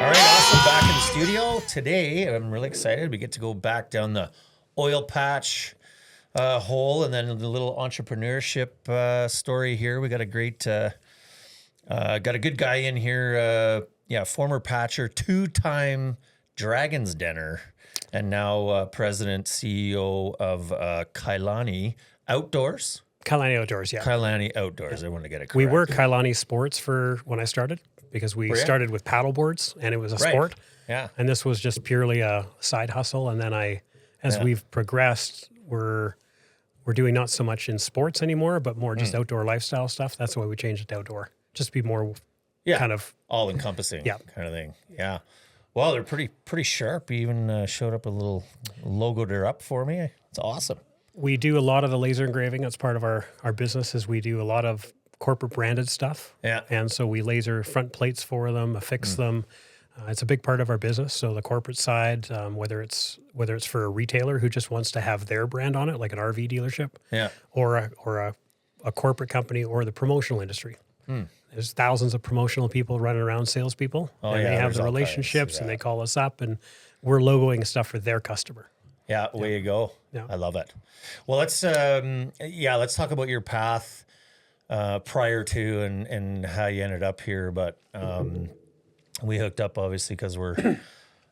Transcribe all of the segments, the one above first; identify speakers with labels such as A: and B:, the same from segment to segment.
A: All right, awesome. Back in the studio today. I'm really excited. We get to go back down the oil patch hole, and then the little entrepreneurship story here. We got a great, got a good guy in here. Former patcher, two-time Dragons Denner, and now president, CEO of Kailani Outdoors.
B: Kailani Outdoors, yeah.
A: Kailani Outdoors. I want to get it correct.
B: We were Kailani Sports for when I started, because we started with paddle boards and it was a sport.
A: Yeah.
B: And this was just purely a side hustle. And then as we've progressed, we're doing not so much in sports anymore, but more just outdoor lifestyle stuff. That's why we changed it to outdoor. Just be more kind of
A: all encompassing kind of thing. Yeah. Well, they're pretty sharp. You even showed up a little logo there up for me. It's awesome.
B: We do a lot of the laser engraving. That's part of our business. Is we do a lot of corporate branded stuff.
A: Yeah.
B: And so we laser front plates for them, affix them. It's a big part of our business. So the corporate side, whether it's for a retailer who just wants to have their brand on it, like an RV dealership, or a corporate company, or the promotional industry. There's thousands of promotional people running around, salespeople, and they have the relationships, and they call us up, and we're logoing stuff for their customer.
A: Yeah, way you go.
B: Yeah.
A: I love it. Well, let's talk about your path prior to and how you ended up here. But we hooked up obviously because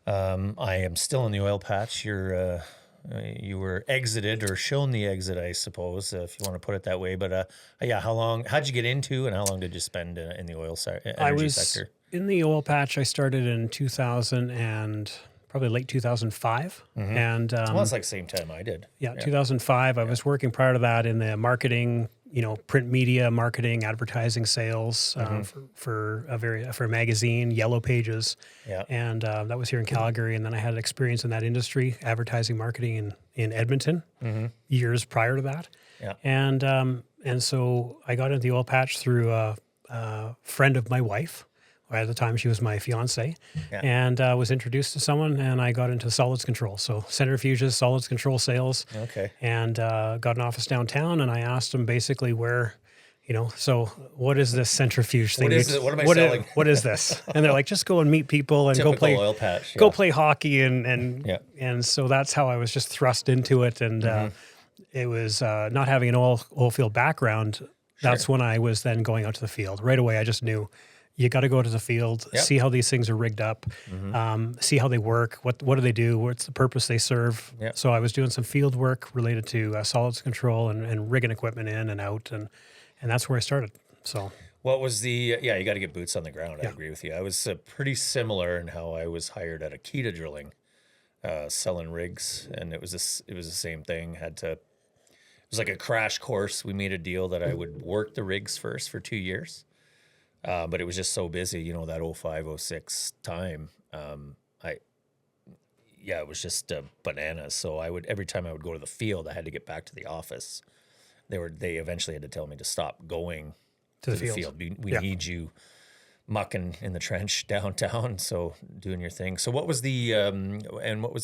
A: I am still in the oil patch. You were exited or shown the exit, I suppose, if you want to put it that way. But how'd you get into, and how long did you spend in the oil energy sector?
B: In the oil patch, I started in 2000 and probably late 2005. And
A: well, it's like the same time I did.
B: Yeah, 2005. I was working prior to that in the marketing, print media, marketing, advertising, sales for a magazine, Yellow Pages. Yeah. And that was here in Calgary. And then I had experience in that industry, advertising, marketing in Edmonton, years prior to that. Yeah. And so I got into the oil patch through a friend of my wife. At the time, she was my fiance, and was introduced to someone, and I got into solids control. So centrifuges, solids control sales. Okay. And got an office downtown, and I asked them basically where, so what is this centrifuge thing?
A: What is it? What am I selling?
B: What is this? And they're like, just go and meet people and
A: Typical
B: go play
A: oil patch.
B: Go play hockey, and so that's how I was just thrust into it. And it was not having an oil field background. That's when I was then going out to the field. Right away, I just knew. You got to go to the field, see how these things are rigged up, see how they work, what do they do, what's the purpose they serve. Yep. So I was doing some field work related to solids control and rigging equipment in and out, and that's where I started. So
A: what was the, you got to get boots on the ground. I agree with you. I was pretty similar in how I was hired at Akita Drilling, selling rigs, and it was the same thing. It was like a crash course. We made a deal that I would work the rigs first for 2 years. But it was just so busy, that 05, 06 time. It was just bananas. So every time I would go to the field, I had to get back to the office. They eventually had to tell me to stop going to the field. We need you mucking in the trench downtown, so doing your thing. So what was the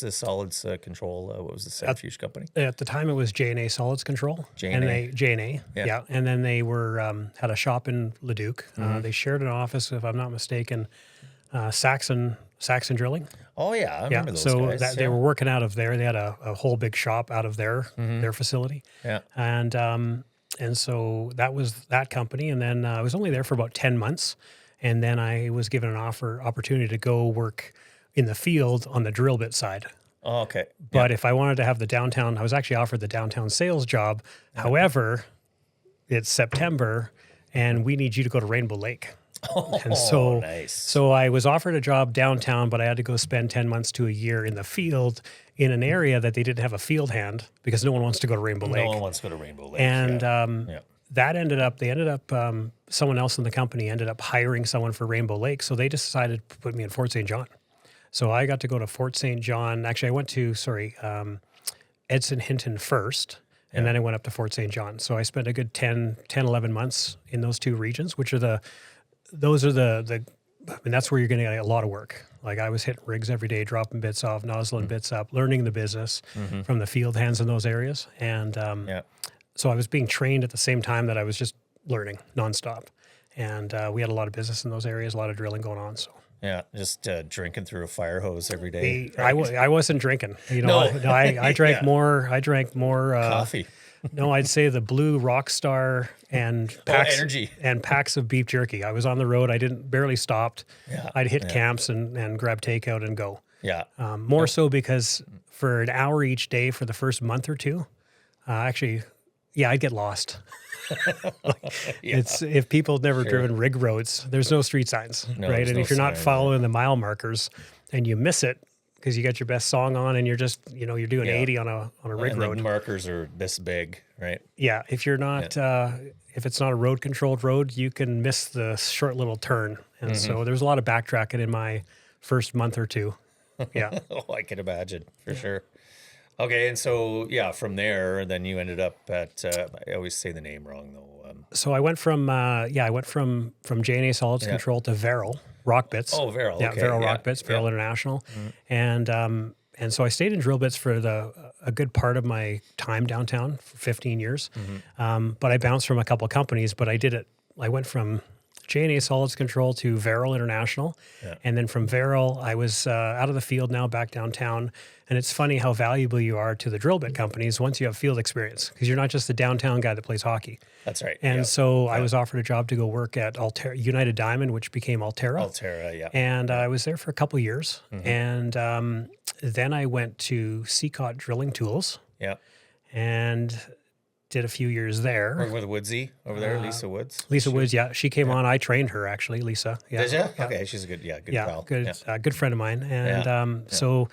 A: solids control? What was the centrifuge company?
B: At the time, it was J&A Solids Control. J&A, yeah. And then they were had a shop in Leduc. They shared an office, if I'm not mistaken, Saxon Drilling.
A: Oh yeah, I remember those guys.
B: So they were working out of there. They had a whole big shop out of their facility. Yeah. And so that was that company. And then I was only there for about 10 months. And then I was given an opportunity to go work in the field on the drill bit side.
A: Oh, okay.
B: But if I wanted to have the downtown, I was actually offered the downtown sales job. However, it's September, and we need you to go to Rainbow Lake. And so,
A: nice.
B: So I was offered a job downtown, but I had to go spend 10 months to a year in the field in an area that they didn't have a field hand because no one wants to go to Rainbow Lake.
A: No one wants to go to Rainbow Lake.
B: And that ended up, someone else in the company ended up hiring someone for Rainbow Lake. So they decided to put me in Fort St. John. So I got to go to Fort St. John. Actually, I went to, Edson Hinton first, and then I went up to Fort St. John. So I spent a good 10, 11 months in those two regions, which are that's where you're going to get a lot of work. Like I was hitting rigs every day, dropping bits off, nozzling bits up, learning the business from the field hands in those areas. And so I was being trained at the same time that I was just learning nonstop. And we had a lot of business in those areas, a lot of drilling going on. So
A: Yeah, just drinking through a fire hose every day.
B: I wasn't drinking. I drank more. I drank more
A: Coffee.
B: No, I'd say the Blue Rockstar and packs
A: energy.
B: and packs of beef jerky. I was on the road. I barely stopped.
A: Yeah,
B: I'd hit camps and grab takeout and go.
A: Yeah.
B: More so because for an hour each day for the first month or two, I'd get lost. It's if people have never driven rig roads, there's no street signs, right? And if you're not following the mile markers and you miss it because you got your best song on and you're just you're doing 80 on a rig road.
A: The markers are this big, right?
B: Yeah, if you're not if it's not a road controlled road, you can miss the short little turn, and so there's a lot of backtracking in my first month or two. Yeah.
A: Oh, I can imagine for sure. Okay, and so from there, then you ended up at. I always say the name wrong though.
B: So I went from GND Solids Control to Verrill Rock Bits.
A: Oh, Verrill.
B: Yeah,
A: okay.
B: Verrill Rock Bits, Verrill International, and so I stayed in drill bits for a good part of my time downtown for 15 years. But I bounced from a couple of companies. But I went from GND Solids Control to Verrill International. Yeah. And then from Verrill, I was out of the field now back downtown. And it's funny how valuable you are to the drill bit companies once you have field experience, because you're not just the downtown guy that plays hockey.
A: That's right.
B: And so I was offered a job to go work at United Diamond, which became Altera.
A: Altera, yeah.
B: And I was there for a couple of years. And then I went to Seacott Drilling Tools. Yeah. And did a few years there.
A: Working with Woodsy over there, Lisa Woods.
B: Lisa Woods, yeah. She came on. I trained her, actually, Lisa. Yeah.
A: Did you? Yeah. Okay, she's a good pal.
B: Good friend of mine. And so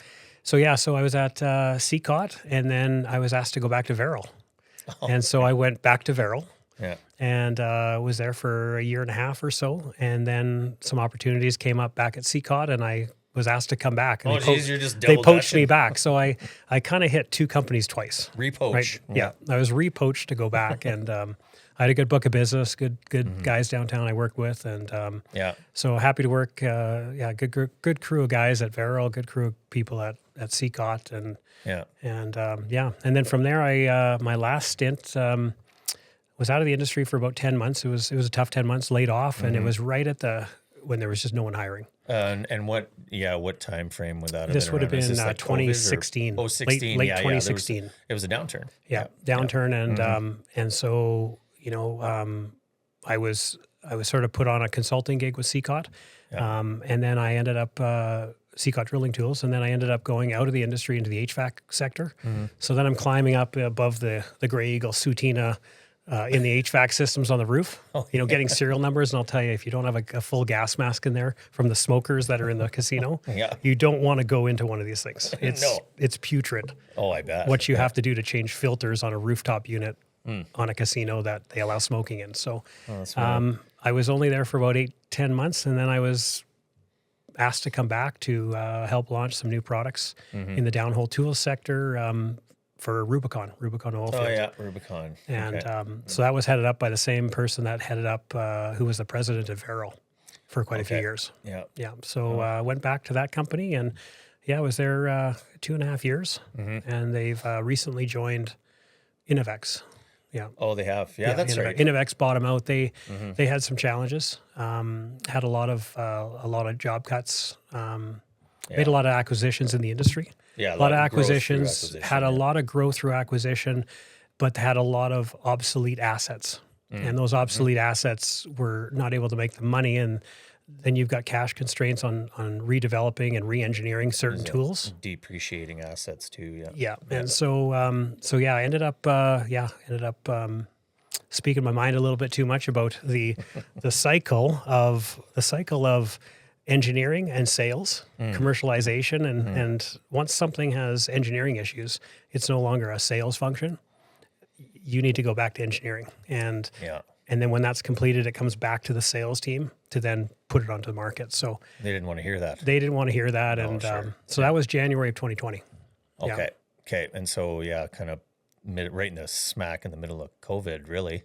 B: I was at Seacott, and then I was asked to go back to Verrill. And so I went back to Verrill. Yeah. And was there for a year and a half or so. And then some opportunities came up back at Seacott, and I was asked to come back. And they poached me back. So I kind of hit two companies twice.
A: Repoach.
B: Right? Yeah. I was repoached to go back. And I had a good book of business, good guys downtown I worked with. And so happy to work. Good crew of guys at Verrill, good crew of people at Seacott. And then from there, my last stint was out of the industry for about 10 months. It was a tough 10 months, laid off. And it was right at when there was just no one hiring.
A: And what time frame was that?
B: This would have been 2016.
A: Oh, 16.
B: Late 2016.
A: It was a downturn.
B: Yeah, downturn. And so, I was sort of put on a consulting gig with Seacott. And then I ended up Seacott Drilling Tools, and then I ended up going out of the industry into the HVAC sector. So then I'm climbing up above the Grey Eagle Sutina in the HVAC systems on the roof, getting serial numbers. And I'll tell you, if you don't have a full gas mask in there from the smokers that are in the casino, you don't want to go into one of these things. It's putrid.
A: Oh, I bet.
B: What you have to do to change filters on a rooftop unit on a casino that they allow smoking in. So I was only there for about 8-10 months, and then I was asked to come back to help launch some new products in the downhole tools sector for Rubicon oil field.
A: Oh yeah, Rubicon.
B: And so that was headed up by the same person that headed up, who was the president of Verrill for quite a few years. Yeah. Yeah. So I went back to that company, and I was there 2.5 years, and they've recently joined Innovex. Yeah.
A: Oh, they have. Yeah, that's right.
B: Innovex bought them out. They had some challenges. Had a lot of job cuts. Made a lot of acquisitions in the industry.
A: Yeah,
B: a lot of acquisitions. Had a lot of growth through acquisition, but had a lot of obsolete assets. And those obsolete assets were not able to make the money. And then you've got cash constraints on redeveloping and re-engineering certain tools.
A: Depreciating assets too. Yeah.
B: Yeah. And so I ended up speaking my mind a little bit too much about the cycle of engineering and sales, commercialization, and once something has engineering issues, it's no longer a sales function. You need to go back to engineering, and then when that's completed, it comes back to the sales team to then put it onto the market. So
A: they didn't want to hear that.
B: So that was January of 2020.
A: Okay. Okay. And so kind of right in the smack in the middle of COVID, really.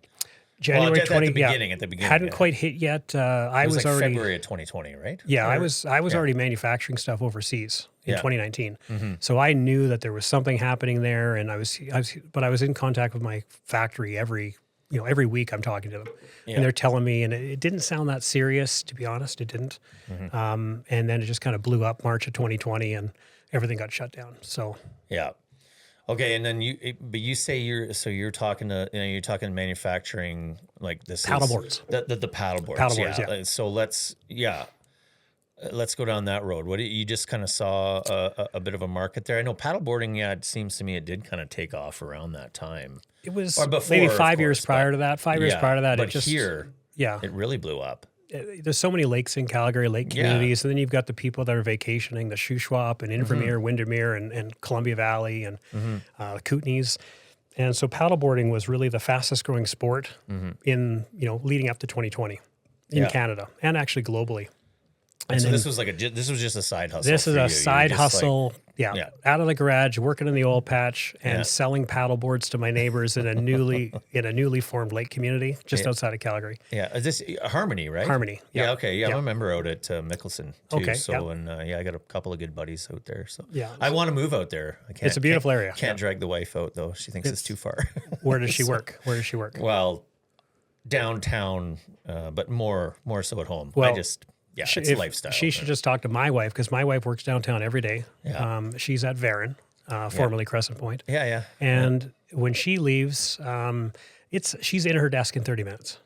B: January 20,
A: at the beginning.
B: Hadn't quite hit yet.
A: I was already February of 2020, right?
B: Yeah, I was already manufacturing stuff overseas in 2019. So I knew that there was something happening there, and I was in contact with my factory every every week I'm talking to them and they're telling me, and it didn't sound that serious, to be honest. It didn't. And then it just kind of blew up March of 2020 and everything got shut down. So,
A: yeah. Okay. And then you say you're talking to, you're talking manufacturing, like this
B: paddleboards,
A: the paddleboards.
B: Paddleboards.
A: Yeah. So let's go down that road. You just kind of saw a bit of a market there. I know paddleboarding, it seems to me it did kind of take off around that time.
B: It was
A: before,
B: maybe 5 years prior to that. 5 years prior to that,
A: but it really blew up.
B: There's so many lakes in Calgary, lake communities, and then you've got the people that are vacationing, the Shuswap and Invermere, Windermere, and Columbia Valley, and Kootenays. And so paddleboarding was really the fastest growing sport in leading up to 2020 in Canada and actually globally.
A: And so this was just a side hustle.
B: This is a side hustle. Out of the garage, working in the oil patch and selling paddleboards to my neighbors in a newly formed lake community just outside of Calgary.
A: Yeah, is this Harmony, right? Harmony. Yeah. Okay. Yeah, I'm a member out at Mickelson too. Okay. So I got a couple of good buddies out there. So I want to move out there. I can't.
B: It's a beautiful area.
A: Can't drag the wife out though. She thinks it's too far.
B: Where does she work?
A: Well, downtown, but more so at home. Well, it's lifestyle.
B: She should just talk to my wife because my wife works downtown every day. Yeah. She's at Varon, formerly Crescent Point.
A: Yeah.
B: And when she leaves, she's in her desk in 30 minutes.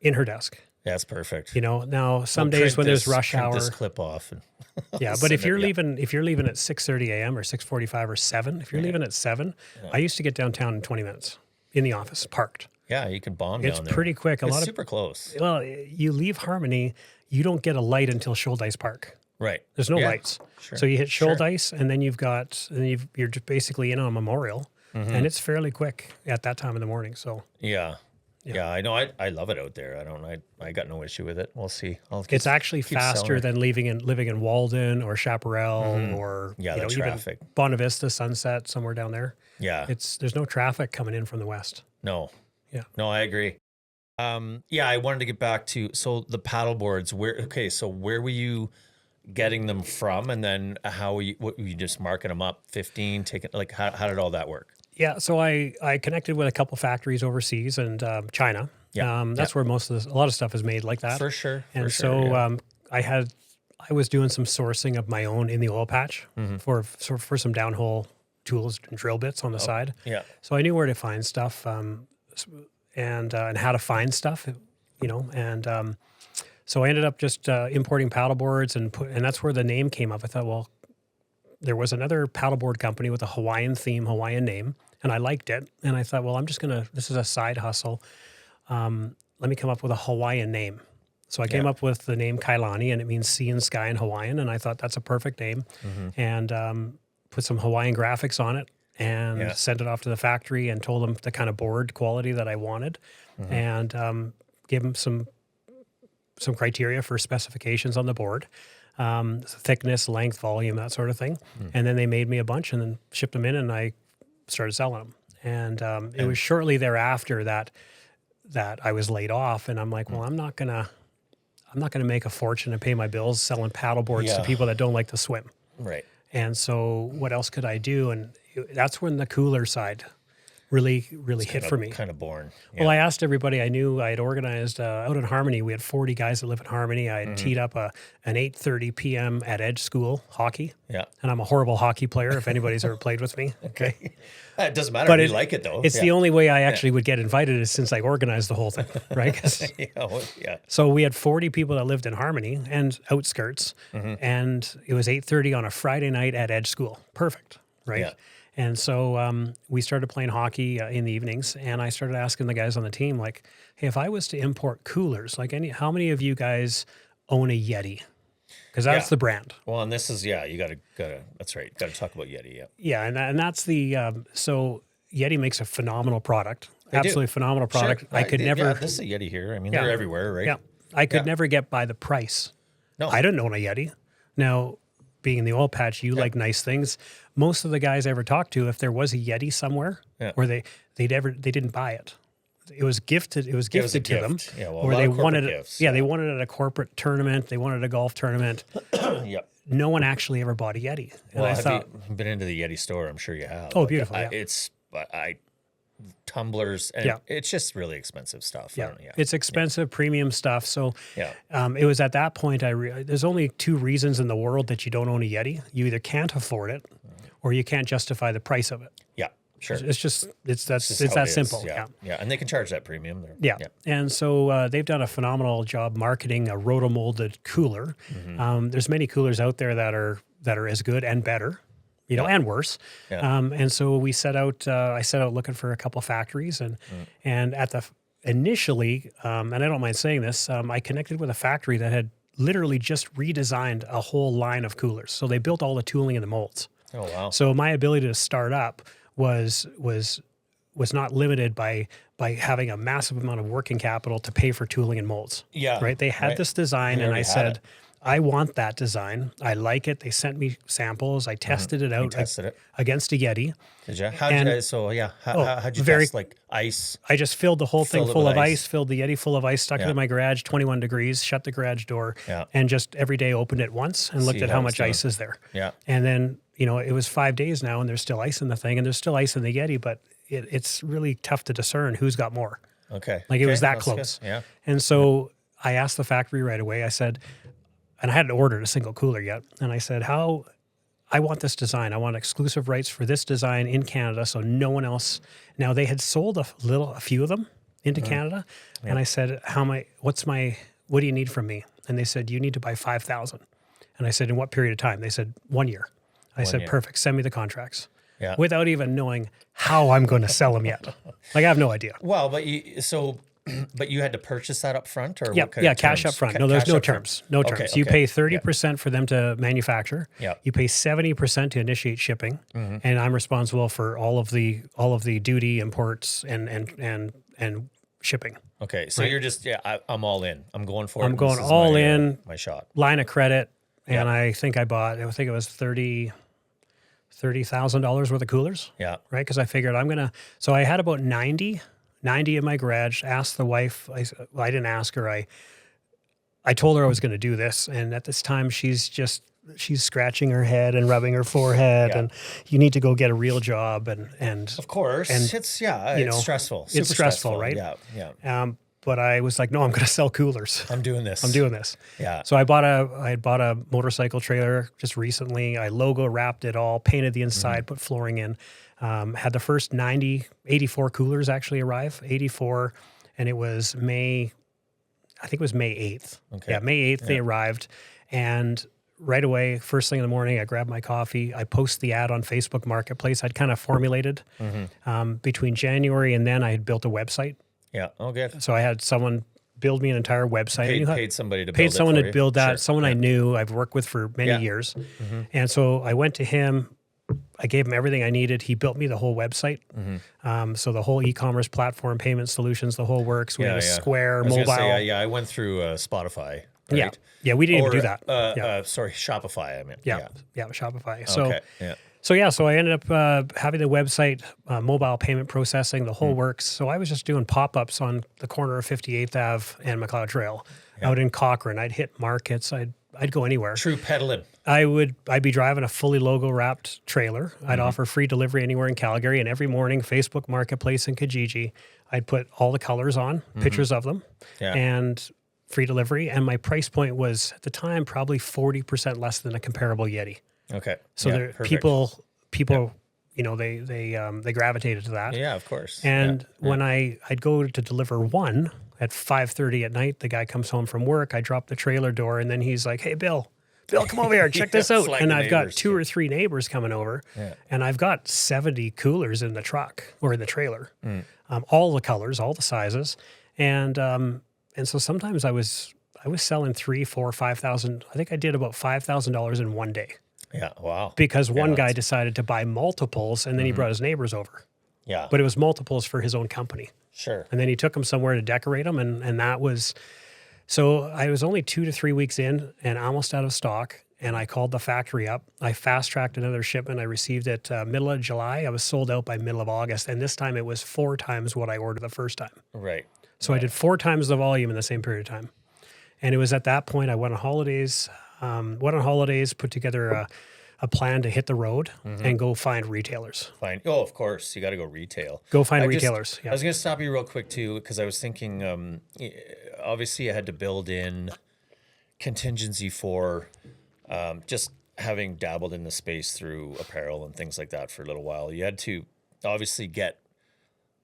B: In her desk.
A: That's perfect.
B: Now some days when there's rush hour,
A: this clip off. And
B: but if you're leaving at 6:30 a.m. or 6:45 or 7, if you're leaving at 7, I used to get downtown in 20 minutes in the office, parked.
A: Yeah, you can bomb down there.
B: It's pretty quick.
A: It's super close.
B: Well, you leave Harmony, you don't get a light until Shoaldice Park.
A: Right.
B: There's no lights. Sure. So you hit Shoaldice, and then you're just basically in on Memorial, and it's fairly quick at that time in the morning. So
A: yeah, I know. I love it out there. I got no issue with it. We'll see.
B: It's actually faster than living in Walden or Chaparral or
A: the traffic.
B: Even Bonavista, Sunset, somewhere down there.
A: Yeah,
B: there's no traffic coming in from the west.
A: No. Yeah. No, I agree. I wanted to get back to the paddle boards. So where were you getting them from, and then were you just marking them up? 15, taking how did all that work?
B: Yeah, so I connected with a couple factories overseas and China. Yeah, that's where a lot of stuff is made like that.
A: For sure.
B: And I was doing some sourcing of my own in the oil patch for some downhole tools and drill bits on the side. Yeah. So I knew where to find stuff. And how to find stuff, so I ended up just importing paddleboards and that's where the name came up. I thought, well, there was another paddleboard company with a Hawaiian theme, Hawaiian name, and I liked it. And I thought, well, this is a side hustle. Let me come up with a Hawaiian name. So I came up with the name Kailani, and it means sea and sky in Hawaiian. And I thought that's a perfect name, and put some Hawaiian graphics on it. And sent it off to the factory and told them the kind of board quality that I wanted, and gave them some criteria for specifications on the board, thickness, length, volume, that sort of thing. And then they made me a bunch and then shipped them in, and I started selling them. And it was shortly thereafter that I was laid off, and I'm like, well, I'm not gonna make a fortune and pay my bills selling paddle boards to people that don't like to swim.
A: Right.
B: And so what else could I do? And that's when the cooler side really hit for me.
A: Kind of born.
B: Yeah. Well, I asked everybody I knew. I had organized out in Harmony. We had 40 guys that live in Harmony. I had teed up an 8:30 p.m. at Edge School hockey. Yeah. And I'm a horrible hockey player if anybody's ever played with me.
A: Okay. It doesn't matter if you like it, though.
B: It's the only way I actually would get invited is since I organized the whole thing, right? So we had 40 people that lived in Harmony and outskirts, and it was 8:30 on a Friday night at Edge School. Perfect, right? Yeah. And so we started playing hockey in the evenings, and I started asking the guys on the team, like, hey, if I was to import coolers, how many of you guys own a Yeti? Because that's the brand.
A: Well, and this is, you got to, that's right. Got to talk about Yeti, yeah.
B: Yeah, and that's so Yeti makes a phenomenal product. Absolutely phenomenal product. Sure.
A: I could never. Yeah, this is a Yeti here. I mean, they're everywhere, right?
B: Yeah. I could never get by the price. No. I didn't own a Yeti. Now, being in the oil patch, you like nice things. Most of the guys I ever talked to, if there was a Yeti somewhere, where they didn't buy it. It was gifted. It was gifted to them. Yeah, well, or they wanted it. Gifts, they wanted it at a corporate tournament. They wanted a golf tournament.
A: Yep.
B: No one actually ever bought a Yeti. And
A: well, have you been into the Yeti store? I'm sure you have.
B: Oh, beautiful.
A: It's tumblers, and
B: Yeah.
A: it's just really expensive stuff.
B: Yeah, it's expensive, premium stuff. So
A: Yeah.
B: it was at that point there's only two reasons in the world that you don't own a Yeti. You either can't afford it, or you can't justify the price of it.
A: Yeah, sure.
B: It's that
A: how it is.
B: simple.
A: Yeah. Yeah, and they can charge that premium there.
B: Yeah. And so they've done a phenomenal job marketing a rotomolded cooler. There's many coolers out there that are as good and better, and worse.
A: Yeah.
B: And so I set out looking for a couple factories, and initially, and I don't mind saying this, I connected with a factory that had literally just redesigned a whole line of coolers. So they built all the tooling and the molds.
A: Oh, wow.
B: So my ability to start up was not limited by having a massive amount of working capital to pay for tooling and molds.
A: Yeah.
B: Right. They had this design, and I said, I want that design. I like it. They sent me samples. I tested it out against a Yeti.
A: Did you? How'd you test, like ice?
B: I just filled the whole thing full of ice, filled the Yeti full of ice, stuck it in my garage, 21 degrees, shut the garage door, and just every day opened it once and looked at how much ice is there.
A: Yeah.
B: And then, it was 5 days now, and there's still ice in the thing, and there's still ice in the Yeti, but it's really tough to discern who's got more.
A: Okay.
B: Like it was that close.
A: Good. Yeah.
B: And so I asked the factory right away, I said, and I hadn't ordered a single cooler yet. And I said, I want this design. I want exclusive rights for this design in Canada, so no one else. Now they had sold a few of them into Canada. And I said, what do you need from me? And they said, you need to buy 5,000. And I said, in what period of time? They said, 1 year. I said, perfect. Send me the contracts.
A: Yeah.
B: Without even knowing how I'm going to sell them yet. Like I have no idea.
A: Well, but you had to purchase that up front, or what kind of
B: cash
A: terms?
B: up front. No, there's no terms. No terms.
A: Okay,
B: you pay 30% for them to manufacture.
A: Yeah.
B: You pay 70% to initiate shipping, and I'm responsible for all of the duty, imports, and shipping.
A: Okay, so you're just I'm all in. I'm going for it.
B: I'm going all in.
A: My shot.
B: Line of credit, and I think it was $30,000 worth of coolers.
A: Yeah.
B: Right, because I figured so I had about 90 in my garage. Asked the wife. I didn't ask her. I told her I was going to do this, and at this time she's scratching her head and rubbing her forehead, and you need to go get a real job, and
A: of course, and it's stressful.
B: It's stressful, right?
A: Yeah.
B: But I was like, no, I'm going to sell coolers.
A: I'm doing this.
B: Yeah. So I bought a motorcycle trailer just recently. I logo wrapped it all, painted the inside, put flooring in. Had the first 84 coolers actually arrive, 84, and it was May 8th.
A: Okay.
B: Yeah, May 8th they arrived, and right away, first thing in the morning, I grabbed my coffee. I post the ad on Facebook Marketplace. I'd kind of formulated between January and then I had built a website.
A: Yeah. Oh, good.
B: So I had someone build me an entire website.
A: Paid somebody to build
B: that.
A: Sure.
B: Someone I knew, I've worked with for many years. And so I went to him. I gave him everything I needed. He built me the whole website. So the whole e-commerce platform, payment solutions, the whole works. We have a Square, mobile.
A: I went through Spotify. Right?
B: Yeah, we didn't even do that.
A: Sorry, Shopify. I mean,
B: yeah, Shopify.
A: So
B: So I ended up having the website, mobile payment processing, the whole works. So I was just doing pop-ups on the corner of 58th Ave and McLeod Trail out in Cochrane. I'd hit markets. I'd go anywhere.
A: True peddling.
B: I'd be driving a fully logo wrapped trailer. I'd offer free delivery anywhere in Calgary, and every morning, Facebook Marketplace and Kijiji, I'd put all the colors on, pictures of them, and free delivery. And my price point was at the time probably 40% less than a comparable Yeti.
A: Okay.
B: So people, they gravitated to that.
A: Yeah, of course.
B: And when I'd go to deliver one at 5:30 at night, the guy comes home from work. I drop the trailer door, and then he's like, "Hey, Bill, come over here, check this out." And I've got 2 or 3 neighbors coming over, and I've got 70 coolers in the truck or in the trailer, all the colors, all the sizes, and so sometimes I was selling 3, 4, 5,000. I think I did about $5,000 in one day.
A: Yeah, wow.
B: Because one guy decided to buy multiples, and then he brought his neighbors over.
A: Yeah.
B: But it was multiples for his own company.
A: Sure.
B: And then he took them somewhere to decorate them, and that was... So I was only 2 to 3 weeks in and almost out of stock, and I called the factory up. I fast-tracked another shipment. I received it middle of July. I was sold out by middle of August, and this time it was 4 times what I ordered the first time.
A: Right.
B: So I did 4 times the volume in the same period of time. And it was at that point I went on holidays, put together a plan to hit the road and go find retailers.
A: Fine. Oh, of course. You got to go retail.
B: Go find retailers.
A: I was going to stop you real quick too, because I was thinking, obviously I had to build in contingency for just having dabbled in the space through apparel and things like that for a little while. You had to obviously get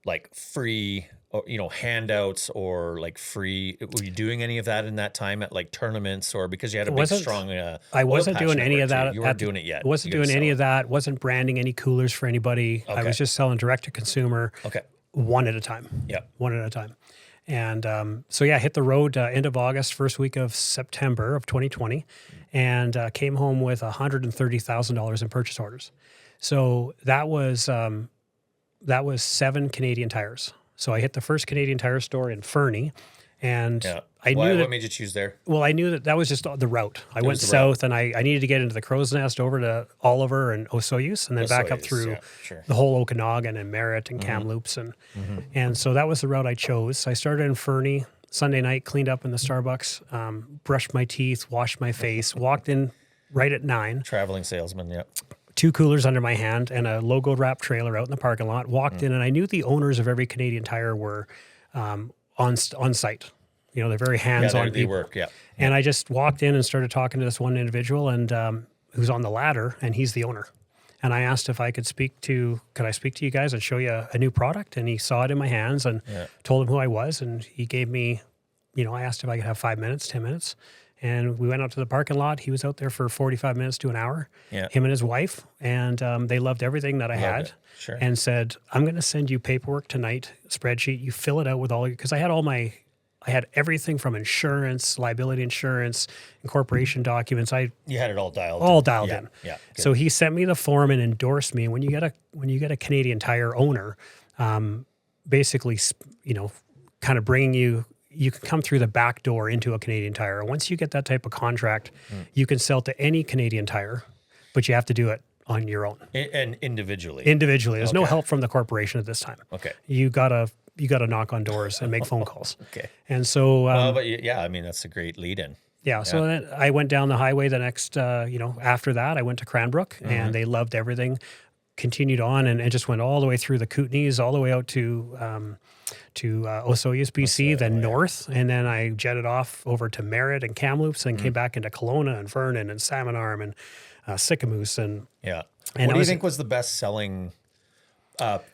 A: like free, or, handouts or like free. Were you doing any of that in that time at like tournaments, or because you had a big, strong?
B: I wasn't doing any of that.
A: You weren't doing it yet.
B: Wasn't doing any of that. Wasn't branding any coolers for anybody. I was just selling direct to consumer.
A: Okay.
B: One at a time.
A: Yeah.
B: One at a time. And hit the road end of August, first week of September of 2020, and came home with $130,000 in purchase orders. So that was 7 Canadian Tires. So I hit the first Canadian Tire store in Fernie, and I knew that.
A: What made you choose there?
B: Well, I knew that was just the route. I went south, and I needed to get into the Crow's Nest, over to Oliver and Osoyoos, and then back up through the whole Okanagan and Merritt and Kamloops, and so that was the route I chose. I started in Fernie Sunday night, cleaned up in the Starbucks, brushed my teeth, washed my face, walked in right at 9.
A: Traveling salesman, yeah.
B: 2 coolers under my hand and a logo wrap trailer out in the parking lot. Walked in, and I knew the owners of every Canadian Tire were on site. They're very hands-on
A: they
B: people.
A: work, yeah.
B: And I just walked in and started talking to this one individual, and who's on the ladder, and he's the owner. And I asked if I could I speak to you guys and show you a new product? And he saw it in my hands, and told him who I was, and he gave me, I asked if I could have 5 minutes, 10 minutes. And we went out to the parking lot. He was out there for 45 minutes to an hour, him and his wife. And they loved everything that I had, and said, I'm going to send you paperwork tonight, spreadsheet. You fill it out with all, because I had everything from insurance, liability insurance, incorporation documents.
A: You had it all dialed
B: in.
A: Yeah.
B: So he sent me the form and endorsed me. When you get a Canadian Tire owner, basically, kind of bringing you can come through the back door into a Canadian Tire. Once you get that type of contract, you can sell to any Canadian Tire, but you have to do it on your own.
A: And individually.
B: There's no help from the corporation at this time.
A: Okay.
B: You gotta knock on doors and make phone calls.
A: Okay.
B: And so,
A: that's a great lead in.
B: Yeah. So then I went down the highway the next, after that I went to Cranbrook, and they loved everything, continued on and just went all the way through the Kootenays, all the way out to Osoyoos, BC, then north. And then I jetted off over to Merritt and Kamloops, and came back into Kelowna and Vernon and Salmon Arm and Sicamous. And
A: what do you think was the best selling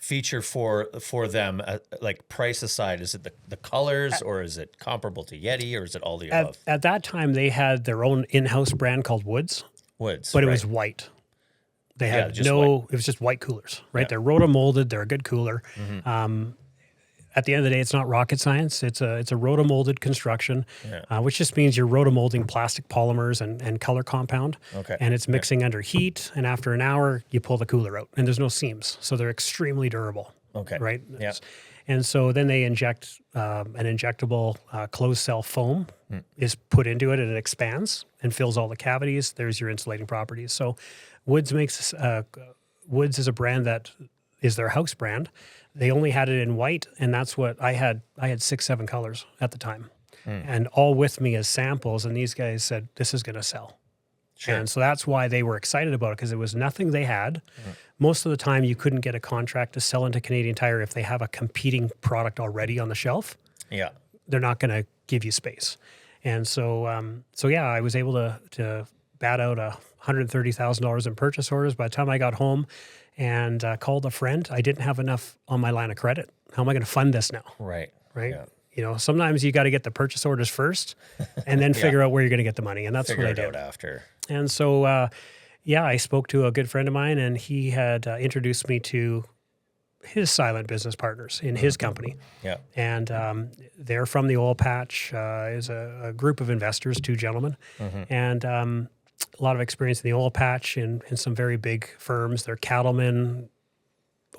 A: feature for them, like price aside? Is it the colors, or is it comparable to Yeti, or is it all the above?
B: At that time, they had their own in-house brand called Woods, but it was white. They had it was just white coolers, right? Yeah. They're roto-molded. They're a good cooler. At the end of the day, it's not rocket science. It's a roto-molded construction, which just means you're roto-molding plastic polymers and color compound. Okay. And it's mixing under heat, and after an hour, you pull the cooler out, and there's no seams. So they're extremely durable. Okay. Right? Yeah. And so then they inject an injectable closed-cell foam is put into it, and it expands and fills all the cavities. There's your insulating properties. So Woods Woods is a brand that is their house brand. They only had it in white, and that's what I had. I had 6-7 colors at the time, and all with me as samples. And these guys said, this is going to sell. Sure. And so that's why they were excited about it, because it was nothing they had. Most of the time, you couldn't get a contract to sell into Canadian Tire if they have a competing product already on the shelf. Yeah. They're not going to give you space. And so, I was able to bat out $130,000 in purchase orders. By the time I got home and called a friend, I didn't have enough on my line of credit. How am I going to fund this now? Right. Yeah. Sometimes you got to get the purchase orders first, and then figure out where you're going to get the money. And that's what I did
A: after.
B: And so, I spoke to a good friend of mine, and he had introduced me to his silent business partners in his company. Yeah. And they're from the oil patch, is a group of investors, 2 gentlemen, and a lot of experience in the oil patch in some very big firms. They're cattlemen,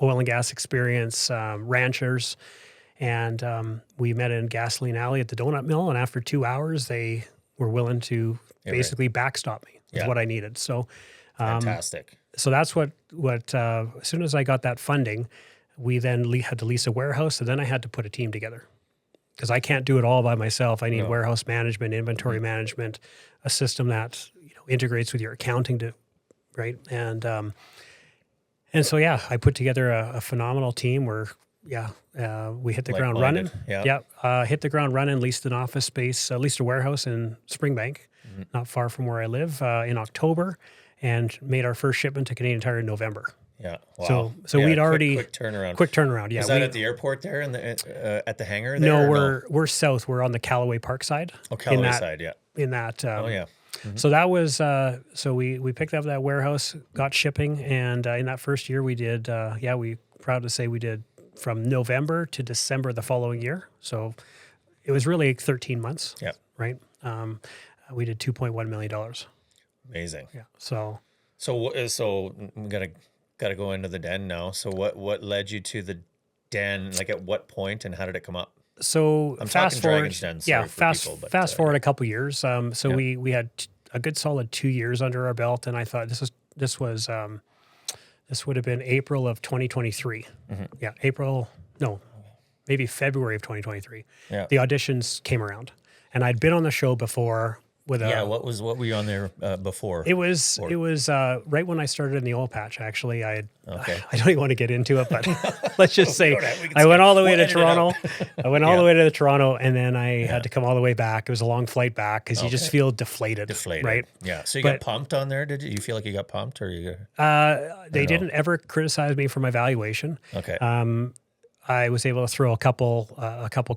B: oil and gas experience, ranchers. And we met in Gasoline Alley at the donut mill. And after 2 hours, they were willing to basically backstop me with what I needed. So fantastic. So that's what as soon as I got that funding, we then had to lease a warehouse. And then I had to put a team together, because I can't do it all by myself. I need warehouse management, inventory management, a system that integrates with your accounting to right? And so, yeah, I put together a phenomenal team where, we hit the ground running. Hit the ground running, leased an office space, leased a warehouse in Springbank, not far from where I live, in October, and made our first shipment to Canadian Tire in November.
A: Yeah. Wow.
B: So we'd already
A: quick turnaround.
B: Quick turnaround. Yeah.
A: Is that at the airport there in the at the hangar there?
B: No, we're south. We're on the Callaway Park side.
A: Oh, Callaway side. Yeah.
B: In that.
A: Mm-hmm.
B: So that was so we picked up that warehouse, got shipping, and in that first year we did. We proud to say we did from November to December the following year. So it was really 13 months.
A: Yeah.
B: Right. We did $2.1 million.
A: Amazing.
B: Yeah. So
A: we gotta go into the den now. So what led you to the den? Like at what point and how did it come up?
B: So
A: I'm
B: fast
A: talking
B: forward,
A: Dragon's Den. Sorry
B: fast forward a couple years. We had a good solid 2 years under our belt, and I thought this would have been April of 2023.
A: Mm-hmm.
B: Yeah, maybe February of 2023.
A: Yeah.
B: The auditions came around, and I'd been on the show before. What
A: were you on there before?
B: It was right when I started in the oil patch. Actually, I
A: Okay.
B: I don't even want to get into it, but let's just say I went all the way to Toronto. I went all the way to Toronto, and then I had to come all the way back. It was a long flight back because you just feel deflated, right?
A: Yeah. So you got pumped on there? Did you feel like you got pumped, or you?
B: They didn't ever criticize me for my valuation.
A: Okay.
B: I was able to throw a couple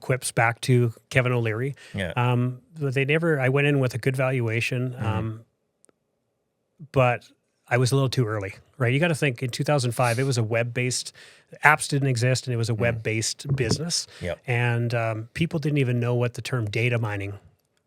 B: quips back to Kevin O'Leary.
A: Yeah.
B: But they never. I went in with a good valuation, but I was a little too early. Right. You got to think in 2005, it was a web-based. Apps didn't exist, and it was a web-based business.
A: Yep.
B: And people didn't even know what the term data mining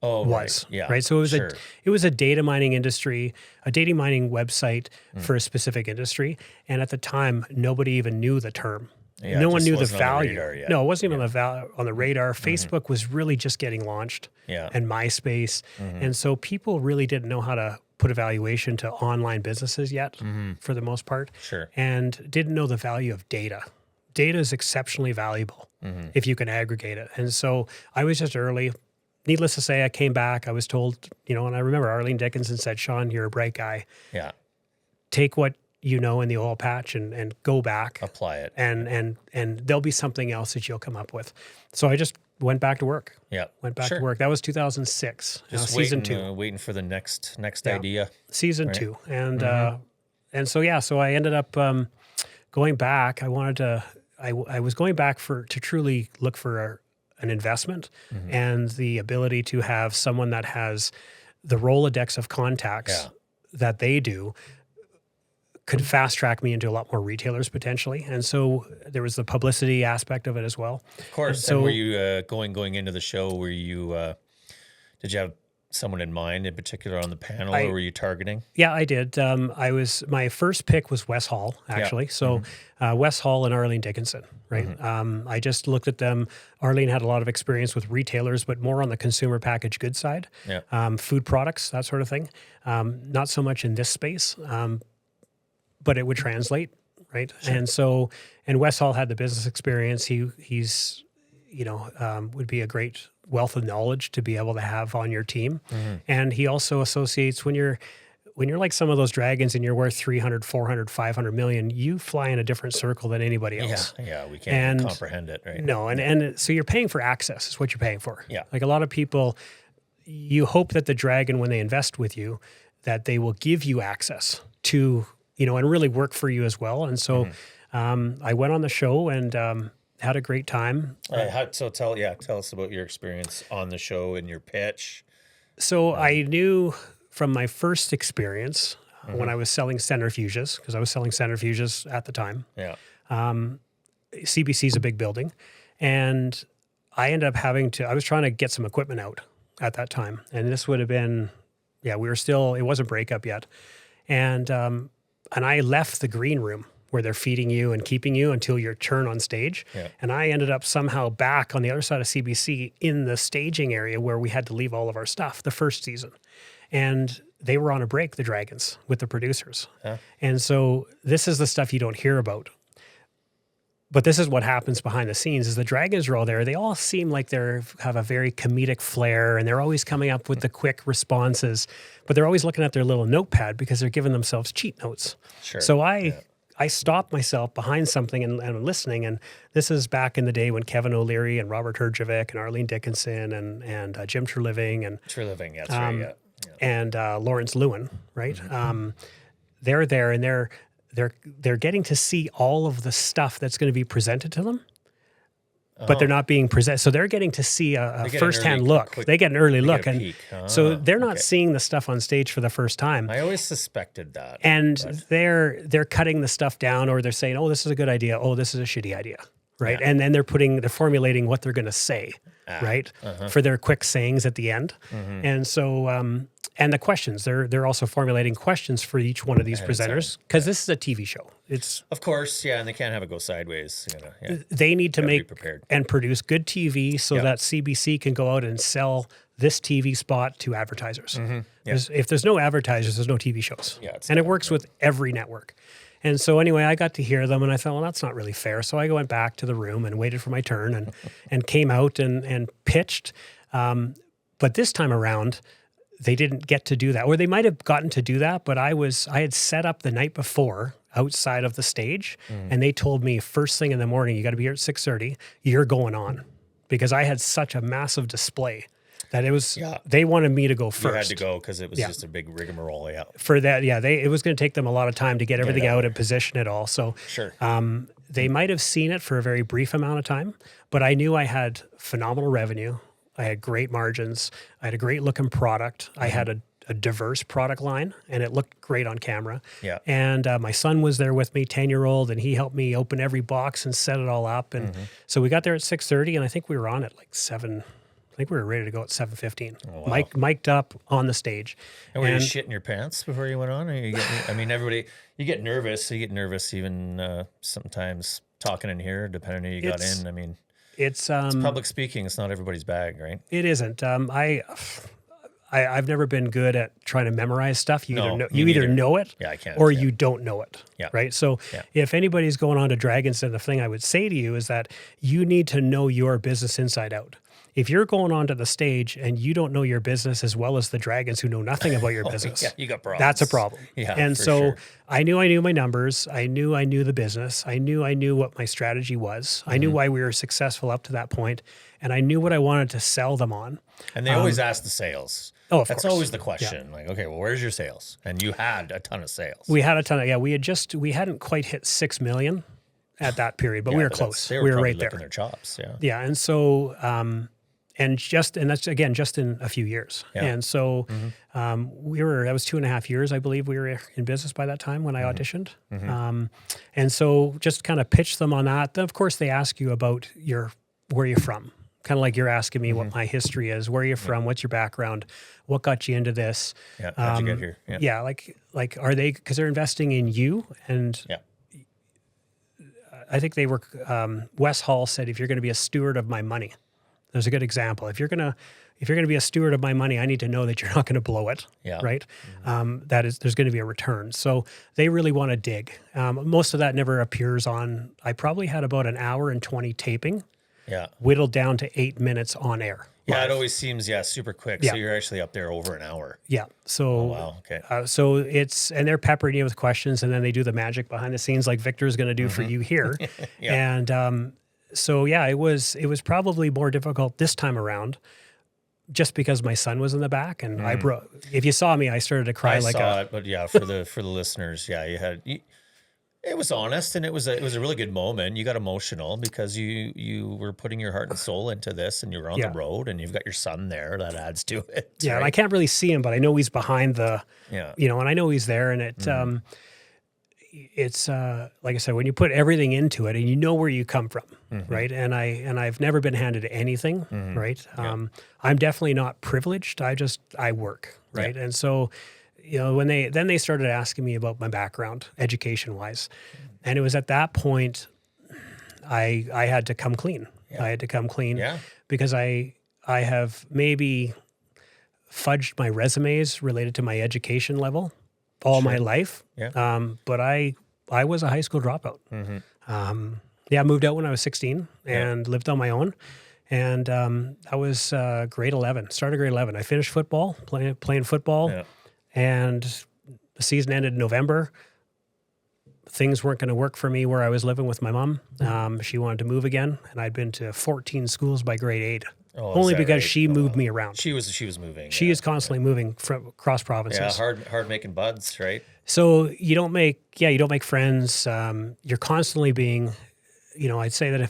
B: was.
A: Right. Yeah.
B: Right. So it was a data mining industry, a data mining website for a specific industry, and at the time, nobody even knew the term.
A: Yeah,
B: no one knew the value.
A: No,
B: it wasn't even on the radar. Facebook was really just getting launched, and MySpace, and so people really didn't know how to put a valuation to online businesses yet, for the most part.
A: Sure.
B: And didn't know the value of data. Data is exceptionally valuable if you can aggregate it. And so I was just early. Needless to say, I came back. I was told, and I remember Arlene Dickinson said, "Sean, you're a bright guy.
A: Yeah.
B: Take what in the oil patch and go back,
A: apply it,
B: and there'll be something else that you'll come up with." So I just went back to work.
A: Yeah,
B: went back to work. That was 2006.
A: Just
B: season 2,
A: waiting for the next idea.
B: Season 2, and so I ended up going back. I was going back to truly look for an investment and the ability to have someone that has the Rolodex of contacts that they do. Could fast track me into a lot more retailers potentially, and so there was the publicity aspect of it as well.
A: Of course. And were you going into the show? Were you did you have someone in mind in particular on the panel, or were you targeting?
B: Yeah, I did. My first pick was Wes Hall actually. Yeah. So Wes Hall and Arlene Dickinson, right? I just looked at them. Arlene had a lot of experience with retailers, but more on the consumer packaged goods side, food products, that sort of thing. Not so much in this space. But it would translate, right? Sure. And Wes Hall had the business experience. He's would be a great wealth of knowledge to be able to have on your team. And he also associates when you're like some of those dragons and you're worth 300, 400, 500 million, you fly in a different circle than anybody else.
A: Yeah, we can't comprehend it, right?
B: No, and so you're paying for access is what you're paying for.
A: Yeah.
B: Like a lot of people, you hope that the dragon, when they invest with you, that they will give you access to and really work for you as well. And so I went on the show and had a great time.
A: Tell us about your experience on the show and your pitch.
B: So I knew from my first experience when I was selling centrifuges, because I was selling centrifuges at the time.
A: Yeah.
B: CBC is a big building. And I ended up I was trying to get some equipment out at that time. And this would have been, it wasn't breakup yet. And I left the green room where they're feeding you and keeping you until your turn on stage. Yeah. And I ended up somehow back on the other side of CBC in the staging area where we had to leave all of our stuff the first season. And they were on a break, the Dragons, with the producers. And so this is the stuff you don't hear about. But this is what happens behind the scenes is the dragons are all there. They all seem like have a very comedic flair and they're always coming up with the quick responses, but they're always looking at their little notepad because they're giving themselves cheat notes.
A: Sure.
B: So I stopped myself behind something and I'm listening. And this is back in the day when Kevin O'Leary and Robert Herjavec and Arlene Dickinson and Jim Treliving and
A: Treliving, that's right, yeah.
B: And Lawrence Lewin, right? They're there and they're getting to see all of the stuff that's going to be presented to them, but they're not being presented. So they're getting to see a firsthand look. They get an early look. And so they're not seeing the stuff on stage for the first time.
A: I always suspected that.
B: And they're cutting the stuff down or they're saying, oh, this is a good idea. Oh, this is a shitty idea. Right. Yeah. And then they're formulating what they're going to say, right? For their quick sayings at the end. And so, and the questions, they're also formulating questions for each one of these presenters because this is a TV show. It's
A: of course, yeah, and they can't have it go sideways.
B: They need to make and produce good TV so that CBC can go out and sell this TV spot to advertisers. If there's no advertisers, there's no TV shows. And it works with every network. And so anyway, I got to hear them and I thought, well, that's not really fair. So I went back to the room and waited for my turn and came out and pitched. But this time around, they didn't get to do that. Or they might have gotten to do that, but I had set up the night before outside of the stage and they told me first thing in the morning, you got to be here at 6:30, you're going on. Because I had such a massive display that it was, they wanted me to go first.
A: You had to go because it was just a big rigmarole,
B: For that, it was going to take them a lot of time to get everything out and position it all. So they might have seen it for a very brief amount of time, but I knew I had phenomenal revenue. I had great margins. I had a great looking product. I had a diverse product line and it looked great on camera. And my son was there with me, 10-year-old, and he helped me open every box and set it all up. And so we got there at 6:30 and I think we were on at like 7. I think we were ready to go at 7:15. Oh, wow. Mic'd up on the stage.
A: And were you shitting your pants before you went on? Or everybody, you get nervous. You get nervous even sometimes talking in here, depending on who you got in. I mean, it's public speaking. It's not everybody's bag, right?
B: It isn't. I've never been good at trying to memorize stuff. You either know it or you don't know it, right? So if anybody's going on to Dragons, then the thing I would say to you is that you need to know your business inside out. If you're going onto the stage and you don't know your business as well as the dragons who know nothing about your business,
A: you got problems.
B: That's a problem. And so I knew my numbers. I knew the business. I knew what my strategy was. I knew why we were successful up to that point, and I knew what I wanted to sell them on.
A: And they always ask the sales.
B: Oh,
A: That's always the question. Like, okay, well, where's your sales? And you had a ton of sales.
B: We had a ton of, we hadn't quite hit 6 million at that period, but we were close. We were right there.
A: Their chops,
B: and so, and that's again, just in a few years. And so, that was 2.5 years, I believe we were in business by that time when I auditioned. And so just kind of pitched them on that. Then of course they ask you about where you're from. Kind of like you're asking me what my history is, where you're from, what's your background, what got you into this?
A: How'd you get here?
B: Like are they, because they're investing in you, and I think they were, Wes Hall said, if you're going to be a steward of my money, there's a good example. If you're going to be a steward of my money, I need to know that you're not going to blow it, right? There's going to be a return. So they really want to dig. Most of that never appears on, I probably had about an hour and 20 taping. Whittled down to 8 minutes on air.
A: It always seems, super quick. So you're actually up there over an hour.
B: So,
A: wow. Okay.
B: So and they're peppering you with questions, and then they do the magic behind the scenes like Victor is going to do for you here. And it was probably more difficult this time around just because my son was in the back, and if you saw me, I started to cry.
A: But for the listeners, it was honest, and it was a really good moment. You got emotional because you were putting your heart and soul into this, and you were on the road, and you've got your son there. That adds to it.
B: Yeah, right? And I can't really see him, but I know he's behind the, and I know he's there, and it's like I said, when you put everything into it, and you know where you come from, right? And I've never been handed anything, right? I'm definitely not privileged. I work, right? And so, when they started asking me about my background, education-wise, and it was at that point I had to come clean. I had to come clean because I have maybe fudged my resumes related to my education level all my life. But I was a high school dropout. Yeah, I moved out when I was 16 and lived on my own. And I was grade 11, started grade 11. I finished football, playing football, and the season ended in November. Things weren't going to work for me where I was living with my mom. She wanted to move again, and I'd been to 14 schools by grade 8. Only because she moved me around.
A: She was moving.
B: She is constantly moving from across provinces.
A: Yeah, hard making buds, right?
B: So you don't make friends. You're constantly being, I'd say that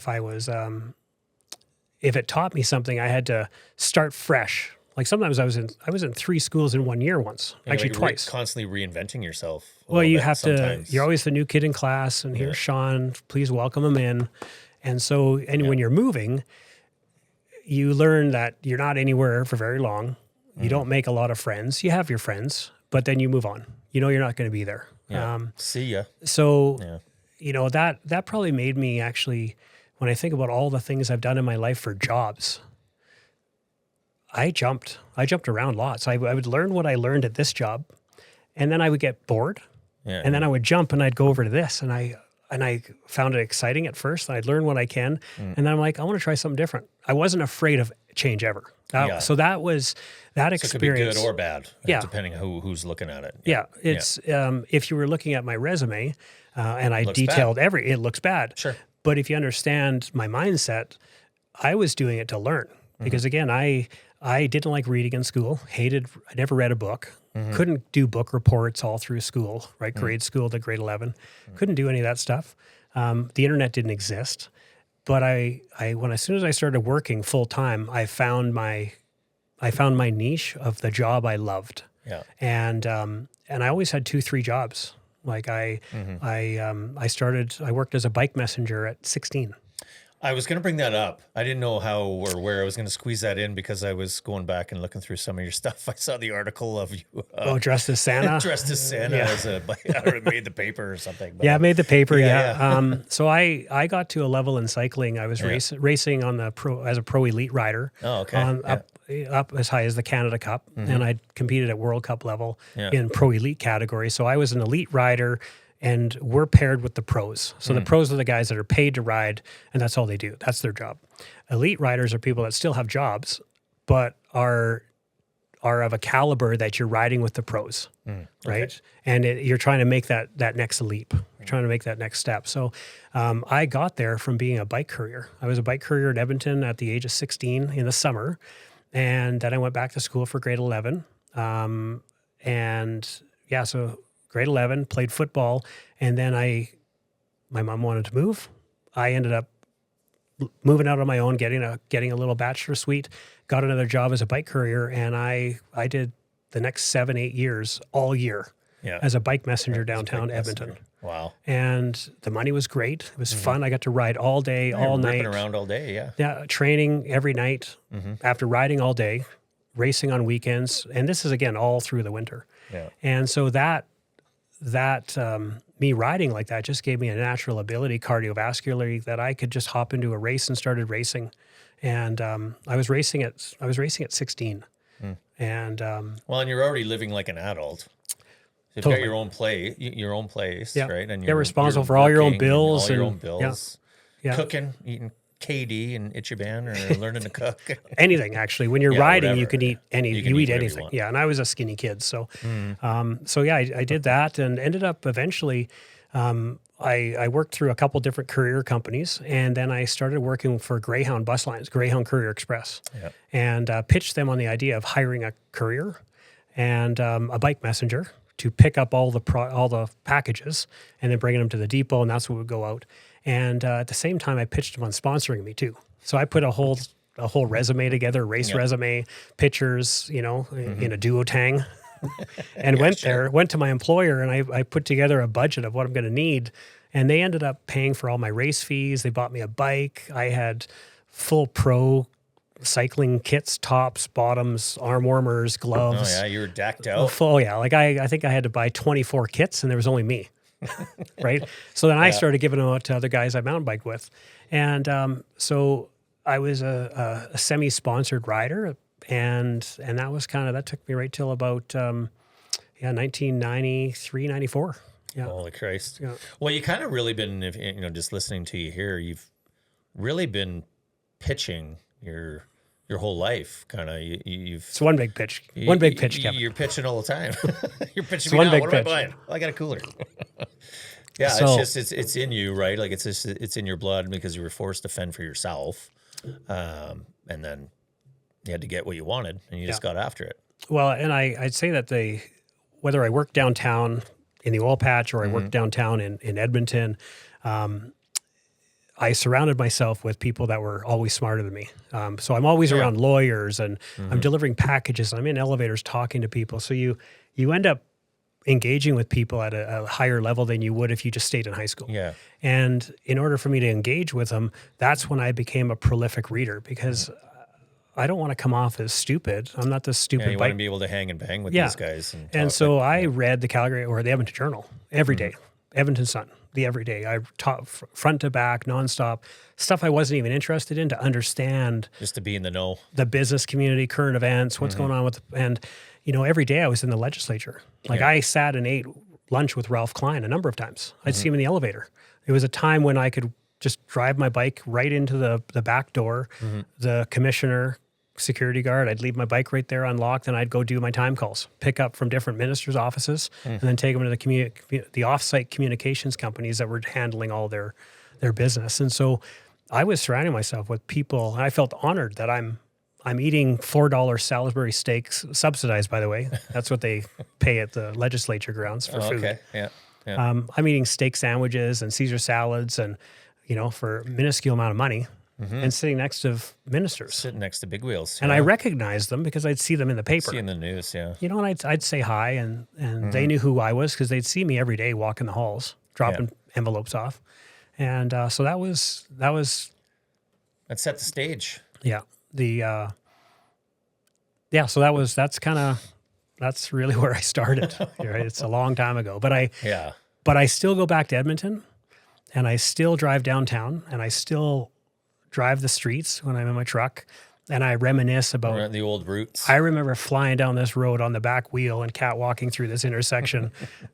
B: if it taught me something, I had to start fresh. Like sometimes I was in 3 schools in 1 year once, actually twice.
A: Constantly reinventing yourself.
B: Well, you have to. You're always the new kid in class, and here's Sean. Please welcome him in. And so, when you're moving, you learn that you're not anywhere for very long. You don't make a lot of friends. You have your friends, but then you move on. You're not going to be there.
A: Yeah. See ya.
B: So, that probably made me actually, when I think about all the things I've done in my life for jobs, I jumped around lots. I would learn what I learned at this job, and then I would get bored, and then I would jump and I'd go over to this, and I found it exciting at first. I'd learn what I can, and then I'm like, I want to try something different. I wasn't afraid of change ever. So that was that experience.
A: It could be good or bad, depending on who's looking at it.
B: Yeah, it's if you were looking at my resume, and I detailed it looks bad.
A: Sure.
B: But if you understand my mindset, I was doing it to learn. Because again, I didn't like reading in school. I never read a book. Couldn't do book reports all through school, right? Grade school to grade 11. Couldn't do any of that stuff. The internet didn't exist. But as soon as I started working full time, I found my niche of the job I loved.
A: Yeah.
B: And I always had 2-3 jobs. Like I worked as a bike messenger at 16.
A: I was going to bring that up. I didn't know how or where I was going to squeeze that in because I was going back and looking through some of your stuff. I saw the article of you.
B: Dressed as Santa?
A: Dressed as Santa. It made the paper or something. But,
B: I made the paper, so I got to a level in cycling. I was racing on as a pro elite rider.
A: Oh, okay.
B: Up as high as the Canada Cup. And I competed at World Cup level in pro elite category. So I was an elite rider. And we're paired with the pros. So the pros are the guys that are paid to ride, and that's all they do. That's their job. Elite riders are people that still have jobs, but are of a caliber that you're riding with the pros, right? Okay. And you're trying to make that next leap. You're trying to make that next step. So I got there from being a bike courier. I was a bike courier in Edmonton at the age of 16 in the summer, and then I went back to school for grade 11. So grade 11, played football, and then my mom wanted to move. I ended up moving out on my own, getting a little bachelor suite, got another job as a bike courier, and I did the next 7-8 years, all year, as a bike messenger downtown Edmonton.
A: Wow.
B: And the money was great. It was fun. I got to ride all day, all night.
A: Ripping around all day,
B: Yeah, training every night after riding all day, racing on weekends, and this is, again, all through the winter.
A: Yeah.
B: And so that me riding like that just gave me a natural ability cardiovascularly that I could just hop into a race and started racing. And I was racing at 16. And
A: and you're already living like an adult. So you've got your own place, right? And
B: you're responsible for all your own bills.
A: Yeah. Cooking, eating KD and Ichiban or learning to cook.
B: Anything, actually. When you're riding, you can eat you eat anything.
A: You
B: and I was a skinny kid. So, I did that and ended up eventually, I worked through a couple different courier companies, and then I started working for Greyhound bus lines, Greyhound Courier Express, and pitched them on the idea of hiring a courier and a bike messenger to pick up all the packages and then bringing them to the depot, and that's what would go out. And at the same time, I pitched them on sponsoring me too. So I put a whole resume together, race resume, pictures, in a duotang, and went to my employer, and I put together a budget of what I'm going to need. And they ended up paying for all my race fees. They bought me a bike. I had full pro cycling kits, tops, bottoms, arm warmers, gloves.
A: Oh yeah, you were decked out.
B: I think I had to buy 24 kits, and there was only me. Right. So then I started giving them out to other guys I mountain biked with. And so I was a semi-sponsored rider, and that was that took me right till about 1993, 94. Yeah.
A: Holy Christ.
B: Yeah.
A: Well, you kind of really been, if just listening to you here, you've really been pitching your whole life. Kind of, you've.
B: It's one big pitch. One big pitch, Kevin.
A: You're pitching all the time. You're pitching
B: It's
A: me
B: one
A: now.
B: big
A: What am I
B: pitch.
A: buying? Well, I got a cooler. Yeah,
B: So-
A: it's in you, right? Like it's in your blood because you were forced to fend for yourself, and then you had to get what you wanted, and you just got after it.
B: Well, and I'd say that whether I work downtown in the oil patch or I work downtown in Edmonton, I surrounded myself with people that were always smarter than me. So I'm always around lawyers, and I'm delivering packages. I'm in elevators talking to people. So you end up engaging with people at a higher level than you would if you just stayed in high school.
A: Yeah.
B: And in order for me to engage with them, that's when I became a prolific reader, because I don't want to come off as stupid. I'm not this stupid.
A: Yeah, you want to be able to hang and bang with these guys.
B: And so I read the Calgary or the Edmonton Journal every day, Edmonton Sun, the everyday. I taught front to back, nonstop, stuff I wasn't even interested in, to understand.
A: Just to be in the know.
B: The business community, current events, what's going on with, and every day I was in the legislature. Like I sat and ate lunch with Ralph Klein a number of times. I'd see him in the elevator. It was a time when I could just drive my bike right into the back door, the commissioner, security guard. I'd leave my bike right there unlocked, and I'd go do my time calls, pick up from different ministers' offices, and then take them to the offsite communications companies that were handling all their business. And so I was surrounding myself with people, and I felt honored that I'm eating $4 Salisbury steaks, subsidized, by the way. That's what they pay at the legislature grounds for food.
A: Okay, yeah.
B: I'm eating steak sandwiches and Caesar salads, and for a minuscule amount of money, and sitting next to ministers.
A: Sitting next to big wheels.
B: And I recognized them because I'd see them in the paper.
A: See in the news, yeah.
B: And I'd say hi, and they knew who I was because they'd see me every day walking the halls, dropping envelopes off. And so that was...
A: That set the stage.
B: Yeah. So that's really where I started. Right? It's a long time ago. But I still go back to Edmonton, and I still drive downtown, and I still drive the streets when I'm in my truck, and I reminisce about
A: the old roots.
B: I remember flying down this road on the back wheel and catwalking through this intersection,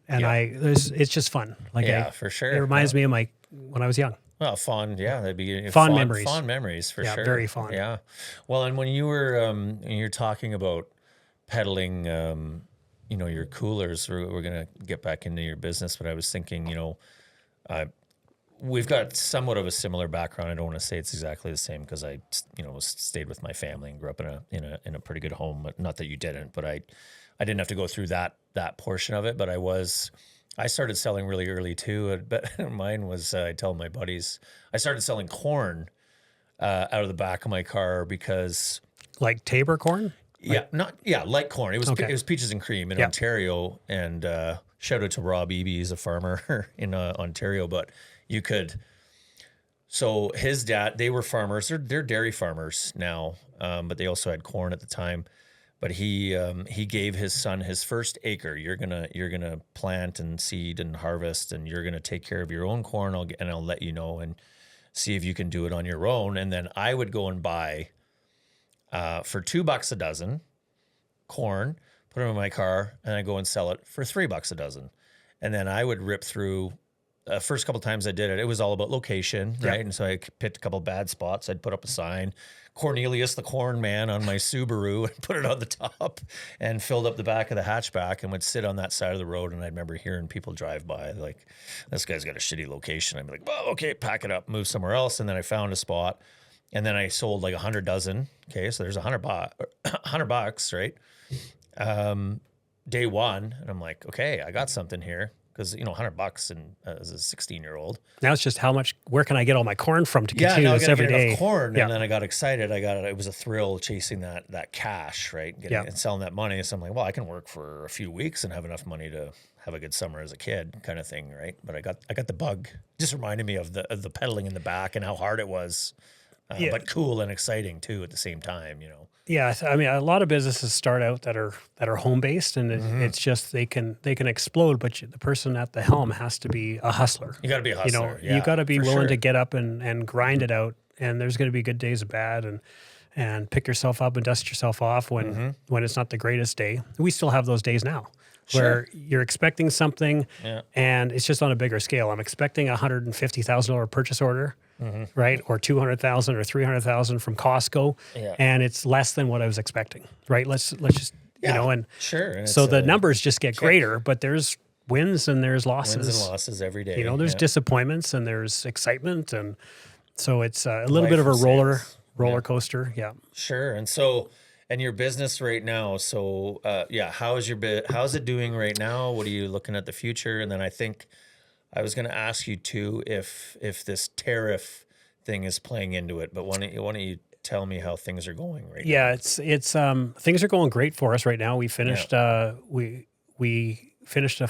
B: and it's just fun. Like
A: for sure.
B: It reminds me of when I was young.
A: Well, fond, that'd be
B: fond memories.
A: Fond memories for sure.
B: Very fond.
A: Yeah. Well, and when you were, you're talking about peddling, your coolers. We're gonna get back into your business, but I was thinking, we've got somewhat of a similar background. I don't want to say it's exactly the same because I, stayed with my family and grew up in a pretty good home. But not that you didn't, but I didn't have to go through that portion of it. But I started selling really early too. But mine was, I tell my buddies, I started selling corn out of the back of my car because,
B: like Tabor corn.
A: Like corn. It was peaches and cream in Ontario, and shout out to Rob Eby, he's a farmer in Ontario. But you could, so his dad, they were farmers. They're dairy farmers now, but they also had corn at the time. But he gave his son his first acre. You're gonna plant and seed and harvest, and you're gonna take care of your own corn. I'll let you know and see if you can do it on your own. And then I would go and buy for $2 a dozen corn, put them in my car, and I go and sell it for $3 a dozen. And then I would rip through. First couple times I did it, it was all about location, right? And so I picked a couple bad spots. I'd put up a sign, Cornelius the Corn Man, on my Subaru, and put it on the top, and filled up the back of the hatchback, and would sit on that side of the road. And I remember hearing people drive by, like, this guy's got a shitty location. I'd be like, well, okay, pack it up, move somewhere else. And then I found a spot, and then I sold like 100 dozen. Okay, so there's $100, right? Day one, and I'm like, okay, I got something here. Because, $100 and as a 16-year-old.
B: Now it's just where can I get all my corn from to continue this every day?
A: Corn, and then I got excited. It was a thrill chasing that cash, right? And selling that money. So I'm like, well, I can work for a few weeks and have enough money to have a good summer as a kid, kind of thing, right? But I got the bug. Just reminded me of the pedaling in the back and how hard it was, but cool and exciting too at the same time,
B: Yeah, I mean, a lot of businesses start out that are home based, and it's just they can explode. But the person at the helm has to be a hustler.
A: You got to be a hustler.
B: You got to be willing to get up and grind it out. And there's going to be good days and bad, and pick yourself up and dust yourself off when it's not the greatest day. We still have those days now. where you're expecting something
A: Yeah.
B: and it's just on a bigger scale. I'm expecting a $150,000 purchase order, right? Or 200,000 or 300,000 from Costco.
A: Yeah.
B: And it's less than what I was expecting, right? Let's just, you know, and
A: sure. And
B: so
A: it's
B: the
A: a
B: numbers just get greater, but there's wins and there's losses.
A: wins and losses every day.
B: You know, there's
A: yeah.
B: disappointments and there's excitement. And so it's a little
A: Life
B: bit of a
A: of
B: roller
A: sales.
B: coaster. Yeah.
A: Sure. And so, and your business right now. So, how's it doing right now? What are you looking at the future? And then I think I was going to ask you too if this tariff thing is playing into it. But why don't you tell me how things are going right now?
B: Yeah, it's things are going great for us right now. We finished we finished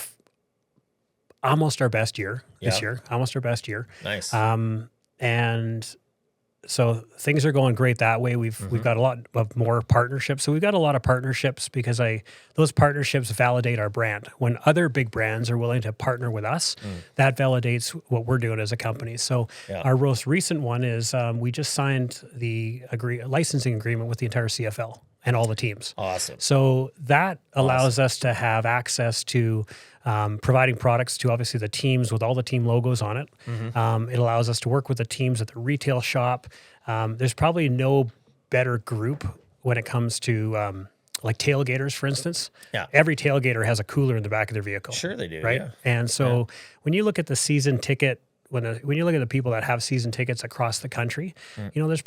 B: almost our best year this year. Almost our best year.
A: Nice.
B: And so things are going great that way. We've got a lot of more partnerships. So we've got a lot of partnerships because those partnerships validate our brand. When other big brands are willing to partner with us, that validates what we're doing as a company. So our most recent one is we just signed the licensing agreement with the entire CFL and all the teams.
A: Awesome.
B: So that allows us to have access to providing products to obviously the teams with all the team logos on it. It allows us to work with the teams at the retail shop. There's probably no better group when it comes to like tailgaters, for instance.
A: Yeah.
B: Every tailgater has a cooler in the back of their vehicle.
A: Sure they do.
B: Right.
A: Yeah.
B: And so when you look at the season ticket, when you look at the people that have season tickets across the country, you know, there's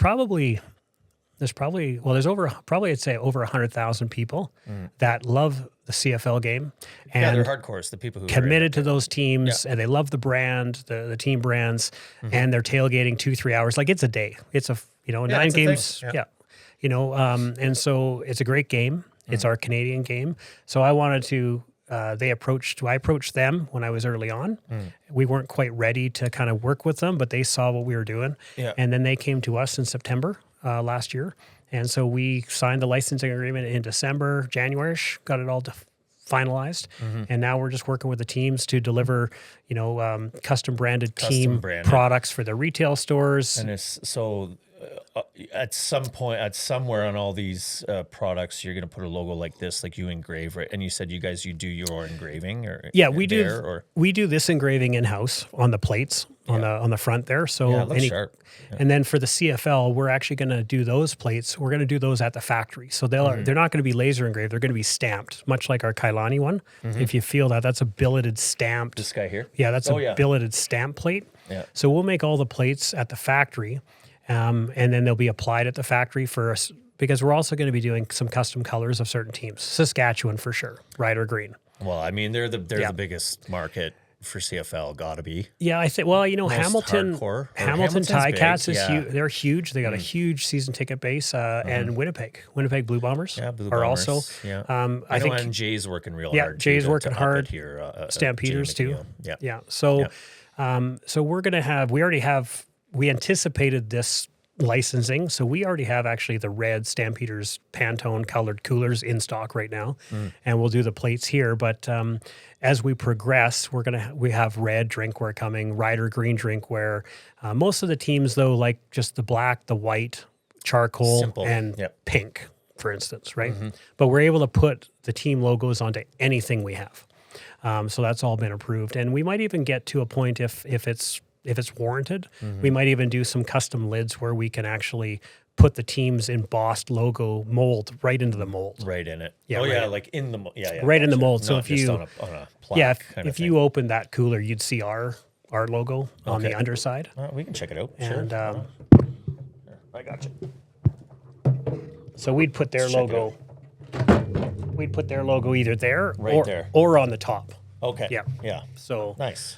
B: over 100,000 people that love the CFL game. And
A: they're hardcores, the people who
B: committed to those teams and they love the brand, the team brands, and they're tailgating 2-3 hours. Like it's a day. It's 9 games. Yeah. You know, and so it's a great game. It's our Canadian game. So I wanted to, I approached them when I was early on. We weren't quite ready to kind of work with them, but they saw what we were doing.
A: Yeah.
B: And then they came to us in September last year. And so we signed the licensing agreement in December, January-ish, got it all finalized. And now we're just working with the teams to deliver, you know, custom branded team products for the retail stores.
A: And so at some point, somewhere on all these products, you're going to put a logo like this, like you engrave, right? And you said you do your engraving, or
B: we do this engraving in house on the plates on the front there. So
A: it looks sharp.
B: And then for the CFL, we're actually going to do those plates. We're going to do those at the factory. So they're not going to be laser engraved. They're going to be stamped, much like our Kailani one. If you feel that's a billeted stamped.
A: This guy here?
B: Yeah, that's a billeted stamp plate.
A: Yeah.
B: So we'll make all the plates at the factory, and then they'll be applied at the factory for us, because we're also going to be doing some custom colors of certain teams. Saskatchewan for sure, red or green.
A: Well, I mean, they're the biggest market for CFL, gotta be.
B: Yeah, I think. Well, you know, Hamilton Ticats is huge. They're huge. They got a huge season ticket base, and Winnipeg Blue Bombers are also.
A: Yeah,
B: I think
A: and Jay's working real hard.
B: Yeah, Jay's working hard
A: here.
B: Stampeders too. Yeah. So, so we're gonna have. We anticipated this licensing, so we already have actually the red Stampeders Pantone colored coolers in stock right now, and we'll do the plates here. But as we progress, we have red drinkware coming, Rider green drinkware. Most of the teams though like just the black, the white, charcoal, and pink, for instance, right? But we're able to put the team logos onto anything we have. So that's all been approved, and we might even get to a point if it's warranted, we might even do some custom lids where we can actually put the team's embossed logo mold right into the mold.
A: Right in it.
B: Yeah,
A: like in the mold. Yeah.
B: Right in the mold. So
A: not
B: if you,
A: on a plaque
B: if you open that cooler, you'd see our logo on the underside.
A: We can check it out.
B: And
A: sure. I got you.
B: So we'd put their logo. We'd put their logo either there or on the top.
A: Okay.
B: Yeah. So
A: nice.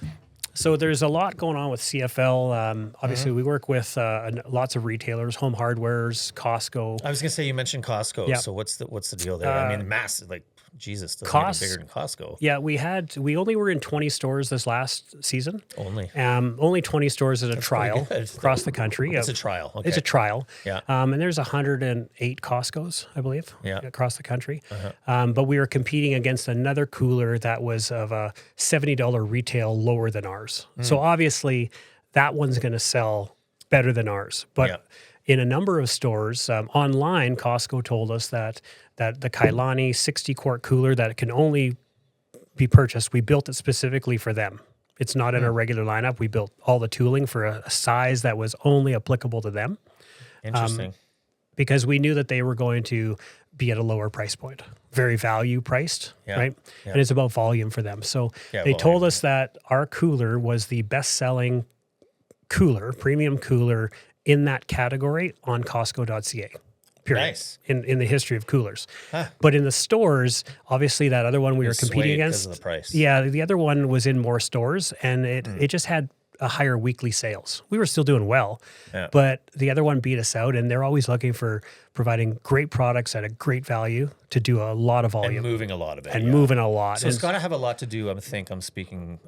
B: So there's a lot going on with CFL. Obviously, we work with lots of retailers, Home Hardwares, Costco.
A: I was gonna say, you mentioned Costco. Yeah. So what's the deal there? I mean, massive, like Jesus, doesn't get bigger than Costco.
B: Yeah, we only were in 20 stores this last season.
A: Only
B: 20 stores as a trial across the country.
A: It's a trial. Okay.
B: It's a trial.
A: Yeah.
B: And there's 108 Costco's, I believe, across the country.
A: Uh-huh.
B: But we were competing against another cooler that was of a $70 retail lower than ours. So obviously that one's going to sell better than ours. But in a number of stores online, Costco told us that the Kailani 60-quart cooler that can only be purchased. We built it specifically for them. It's not in our regular lineup. We built all the tooling for a size that was only applicable to them.
A: Interesting.
B: Because we knew that they were going to be at a lower price point, very value priced, right? Yeah. And it's about volume for them. So they told us that our cooler was the best selling cooler, premium cooler in that category on Costco.ca. Period. Nice. In the history of coolers. Huh. But in the stores, obviously that other one we were competing against.
A: Because of the price.
B: Yeah, the other one was in more stores and it just had a higher weekly sales. We were still doing well, but the other one beat us out, and they're always looking for providing great products at a great value to do a lot of volume.
A: And moving a lot of it.
B: And moving a lot.
A: So it's got to have a lot to do, I'm speaking,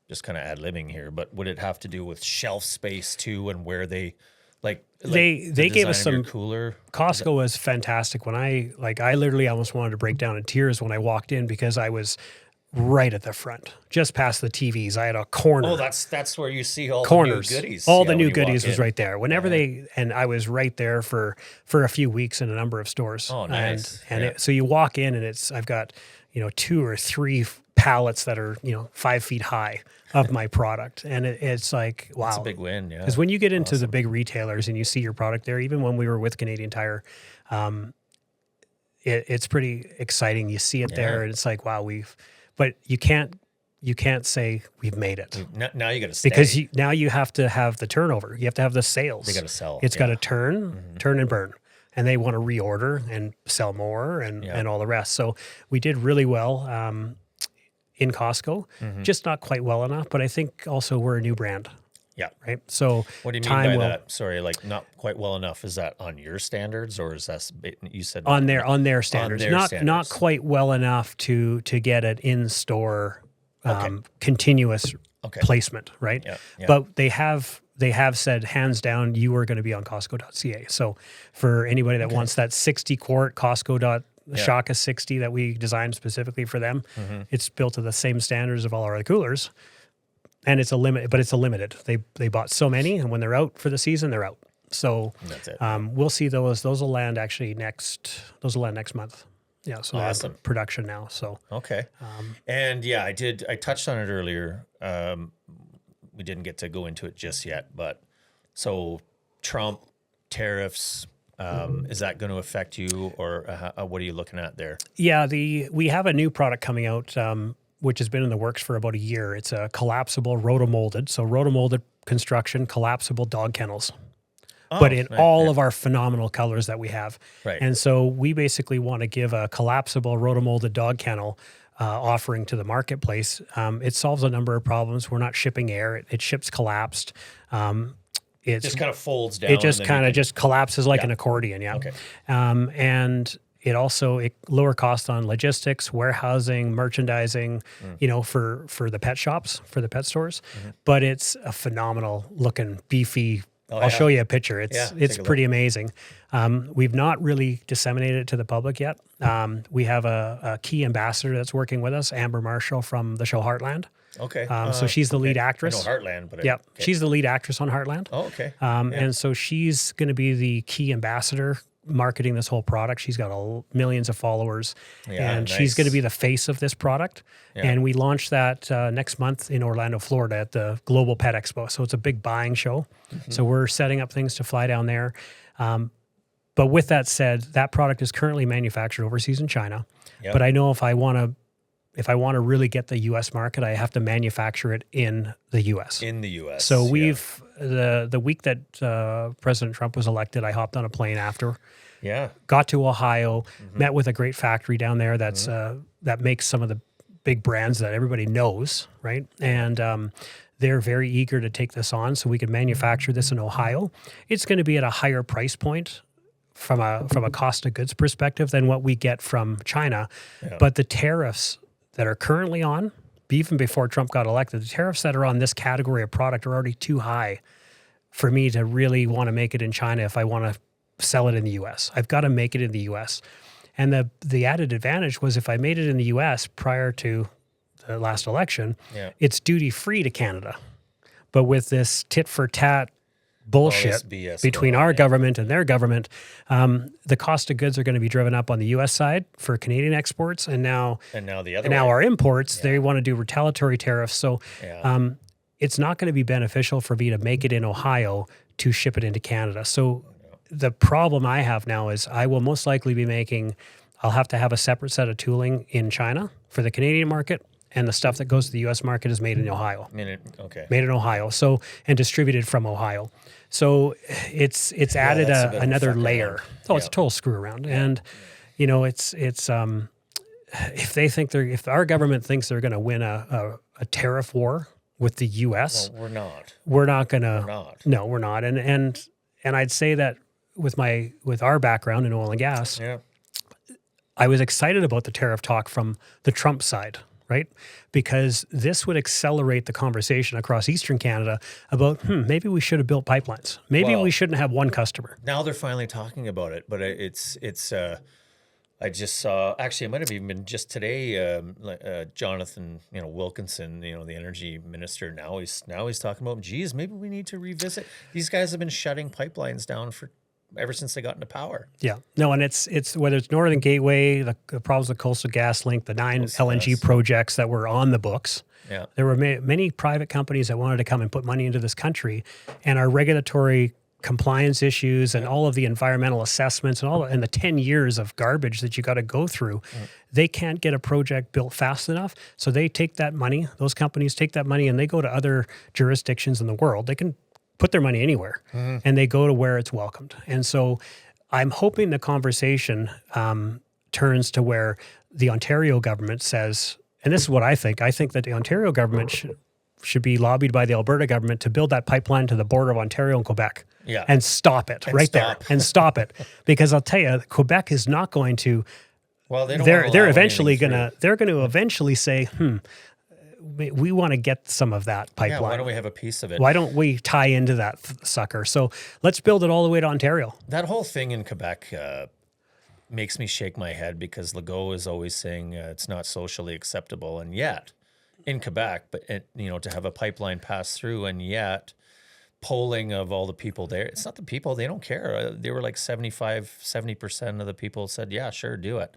A: just kind of ad-libbing here, but would it have to do with shelf space too, and where they,
B: they gave us some
A: cooler?
B: Costco was fantastic. When I literally almost wanted to break down in tears when I walked in because I was right at the front, just past the TVs. I had a corner.
A: Oh, that's where you see all
B: corners.
A: The new goodies.
B: All the new goodies was right there. Whenever and I was right there for a few weeks in a number of stores.
A: Oh, nice.
B: And so you walk in and I've got, 2 or 3 pallets that are, 5 feet high of my product. And it's like, wow.
A: That's a big win, yeah.
B: Because when you get into the big retailers and you see your product there, even when we were with Canadian Tire, it's pretty exciting. You see it there and it's like, wow, but you can't say we've made it.
A: Now you got to stay.
B: Because now you have to have the turnover. You have to have the sales.
A: They got to sell.
B: It's got to turn and burn. And they want to reorder and sell more and all the rest. So we did really well in Costco, just not quite well enough. But I think also we're a new brand.
A: Yeah.
B: Right. So
A: what do you mean by that? Sorry, not quite well enough. Is that on your standards, or is that you said
B: on their standards? Not quite well enough to get an in-store continuous placement, right?
A: Yeah.
B: But they have said hands down you are going to be on Costco.ca. So for anybody that wants that 60-quart Costco Shaka 60 that we designed specifically for them, it's built to the same standards of all our other coolers. And it's a limit, but it's a limited. They bought so many, and when they're out for the season, they're out. So
A: that's it.
B: We'll see those. Those will land actually next. Those will land next month. Yeah. So
A: awesome.
B: Production now. So
A: okay. And yeah, I touched on it earlier. We didn't get to go into it just yet, but so Trump tariffs. Is that going to affect you, or what are you looking at there?
B: Yeah. We have a new product coming out. Which has been in the works for about a year. It's a collapsible rotomolded. So rotomolded construction, collapsible dog kennels. But in all of our phenomenal colors that we have.
A: Right.
B: And so we basically want to give a collapsible rotomolded dog kennel offering to the marketplace. It solves a number of problems. We're not shipping air. It ships collapsed. It
A: just kind of folds down.
B: It just kind of just collapses like an accordion. Yeah.
A: Okay.
B: And it also lower cost on logistics, warehousing, merchandising, for the pet shops, for the pet stores. But it's a phenomenal looking, beefy. I'll show you a picture. It's pretty amazing. We've not really disseminated it to the public yet. We have a key ambassador that's working with us, Amber Marshall from the show Heartland.
A: Okay.
B: So she's the lead actress.
A: I know Heartland, but
B: she's the lead actress on Heartland.
A: Oh, okay.
B: And so she's going to be the key ambassador marketing this whole product. She's got millions of followers, and she's going to be the face of this product. Yeah. And we launched that next month in Orlando, Florida at the Global Pet Expo. So it's a big buying show. So we're setting up things to fly down there. But with that said, that product is currently manufactured overseas in China. Yep. But I know if I want to really get the U.S. market, I have to manufacture it in the U.S.
A: In the U.S.
B: So we've the week that President Trump was elected, I hopped on a plane after.
A: Yeah.
B: Got to Ohio, met with a great factory down there that's that makes some of the big brands that everybody knows, right? And they're very eager to take this on, so we can manufacture this in Ohio. It's going to be at a higher price point from a cost of goods perspective than what we get from China, but the tariffs that are currently on, even before Trump got elected, the tariffs that are on this category of product are already too high for me to really want to make it in China if I want to sell it in the U.S. I've got to make it in the U.S. And the added advantage was if I made it in the U.S. prior to the last election, it's duty-free to Canada. But with this tit-for-tat bullshit
A: BS
B: between
A: going on,
B: our
A: yeah.
B: government and their government. The cost of goods are going to be driven up on the U.S. side for Canadian exports, and now
A: the other
B: now
A: way.
B: our imports, they want to do retaliatory tariffs. So
A: Yeah.
B: it's not going to be beneficial for me to make it in Ohio to ship it into Canada. So the problem I have now is I will most likely be I'll have to have a separate set of tooling in China for the Canadian market, and the stuff that goes to the U.S. market is made in Ohio.
A: Okay.
B: Made in Ohio, so and distributed from Ohio. So it's added
A: that's a bit of a
B: another
A: fuck
B: layer.
A: around.
B: Oh, it's a total screw around. And you know, it's if they think if our government thinks they're going to win a tariff war with the U.S.,
A: Well, we're not.
B: we're not going
A: We're
B: to.
A: not.
B: No, we're not. And I'd say that with our background in oil and gas,
A: Yeah.
B: I was excited about the tariff talk from the Trump side, right? Because this would accelerate the conversation across Eastern Canada about, maybe we should have built pipelines. Maybe we shouldn't have one customer.
A: Now they're finally talking about it, but I just saw, actually, it might have even been just today, Jonathan, Wilkinson, the energy minister, now he's talking about, geez, maybe we need to revisit. These guys have been shutting pipelines down ever since they got into power.
B: Yeah. No, and it's whether it's Northern Gateway, the problems with Coastal GasLink, the 9 LNG projects that were on the books.
A: Yeah.
B: There were many private companies that wanted to come and put money into this country, and our regulatory compliance issues and all of the environmental assessments and the 10 years of garbage that you got to go through, they can't get a project built fast enough. So they take that money, those companies take that money, and they go to other jurisdictions in the world. They can put their money anywhere, and they go to where it's welcomed. And so I'm hoping the conversation turns to where the Ontario government says, and this is what I think that the Ontario government should be lobbied by the Alberta government to build that pipeline to the border of Ontario and Quebec.
A: Yeah.
B: And stop it there. And stop it. Because I'll tell you, Quebec is not going to.
A: Well, they don't.
B: They're eventually going to eventually say, we want to get some of that pipeline.
A: Yeah, why don't we have a piece of it?
B: Why don't we tie into that sucker? So let's build it all the way to Ontario.
A: That whole thing in Quebec makes me shake my head, because Legault is always saying it's not socially acceptable, and yet in Quebec, but to have a pipeline pass through, and yet polling of all the people there, it's not the people, they don't care. They were like 70% of the people said, yeah, sure, do it.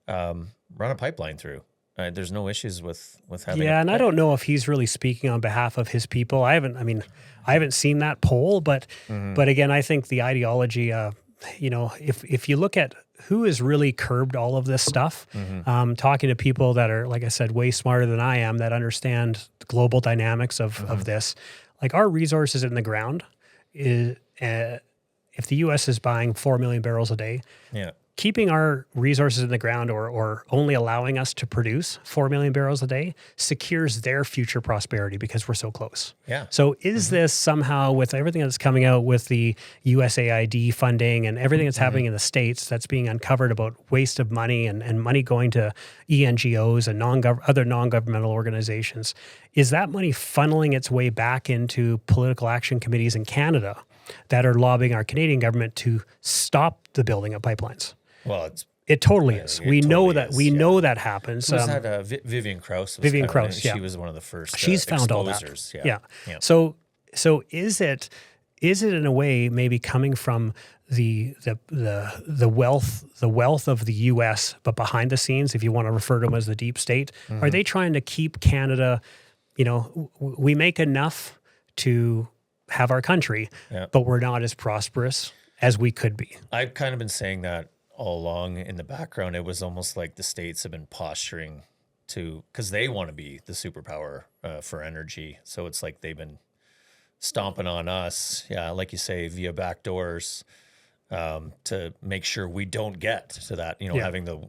A: Run a pipeline through. There's no issues with having.
B: Yeah, and I don't know if he's really speaking on behalf of his people. I haven't seen that poll, but again, I think the ideology, if you look at who has really curbed all of this stuff, talking to people that are, like I said, way smarter than I am, that understand the global dynamics of this, like our resources in the ground is, if the U.S. is buying 4 million barrels a day, keeping our resources in the ground or only allowing us to produce 4 million barrels a day secures their future prosperity, because we're so close.
A: Yeah.
B: So is this somehow, with everything that's coming out with the USAID funding and everything that's happening in the States that's being uncovered about waste of money and money going to ENGOs and other non-governmental organizations, is that money funneling its way back into political action committees in Canada that are lobbying our Canadian government to stop the building of pipelines?
A: Well,
B: it totally is. We know that happens.
A: Who was that? Vivian Krause.
B: Vivian Krause,
A: She was one of the first.
B: She's found all that. Yeah. So is it in a way maybe coming from the wealth of the U.S., but behind the scenes, if you want to refer to them as the deep state, are they trying to keep Canada? We make enough to have our country, but we're not as prosperous as we could be.
A: I've kind of been saying that all along in the background. It was almost like the States have been posturing because they want to be the superpower for energy. So it's like they've been stomping on us, like you say, via back doors, to make sure we don't get to that, having the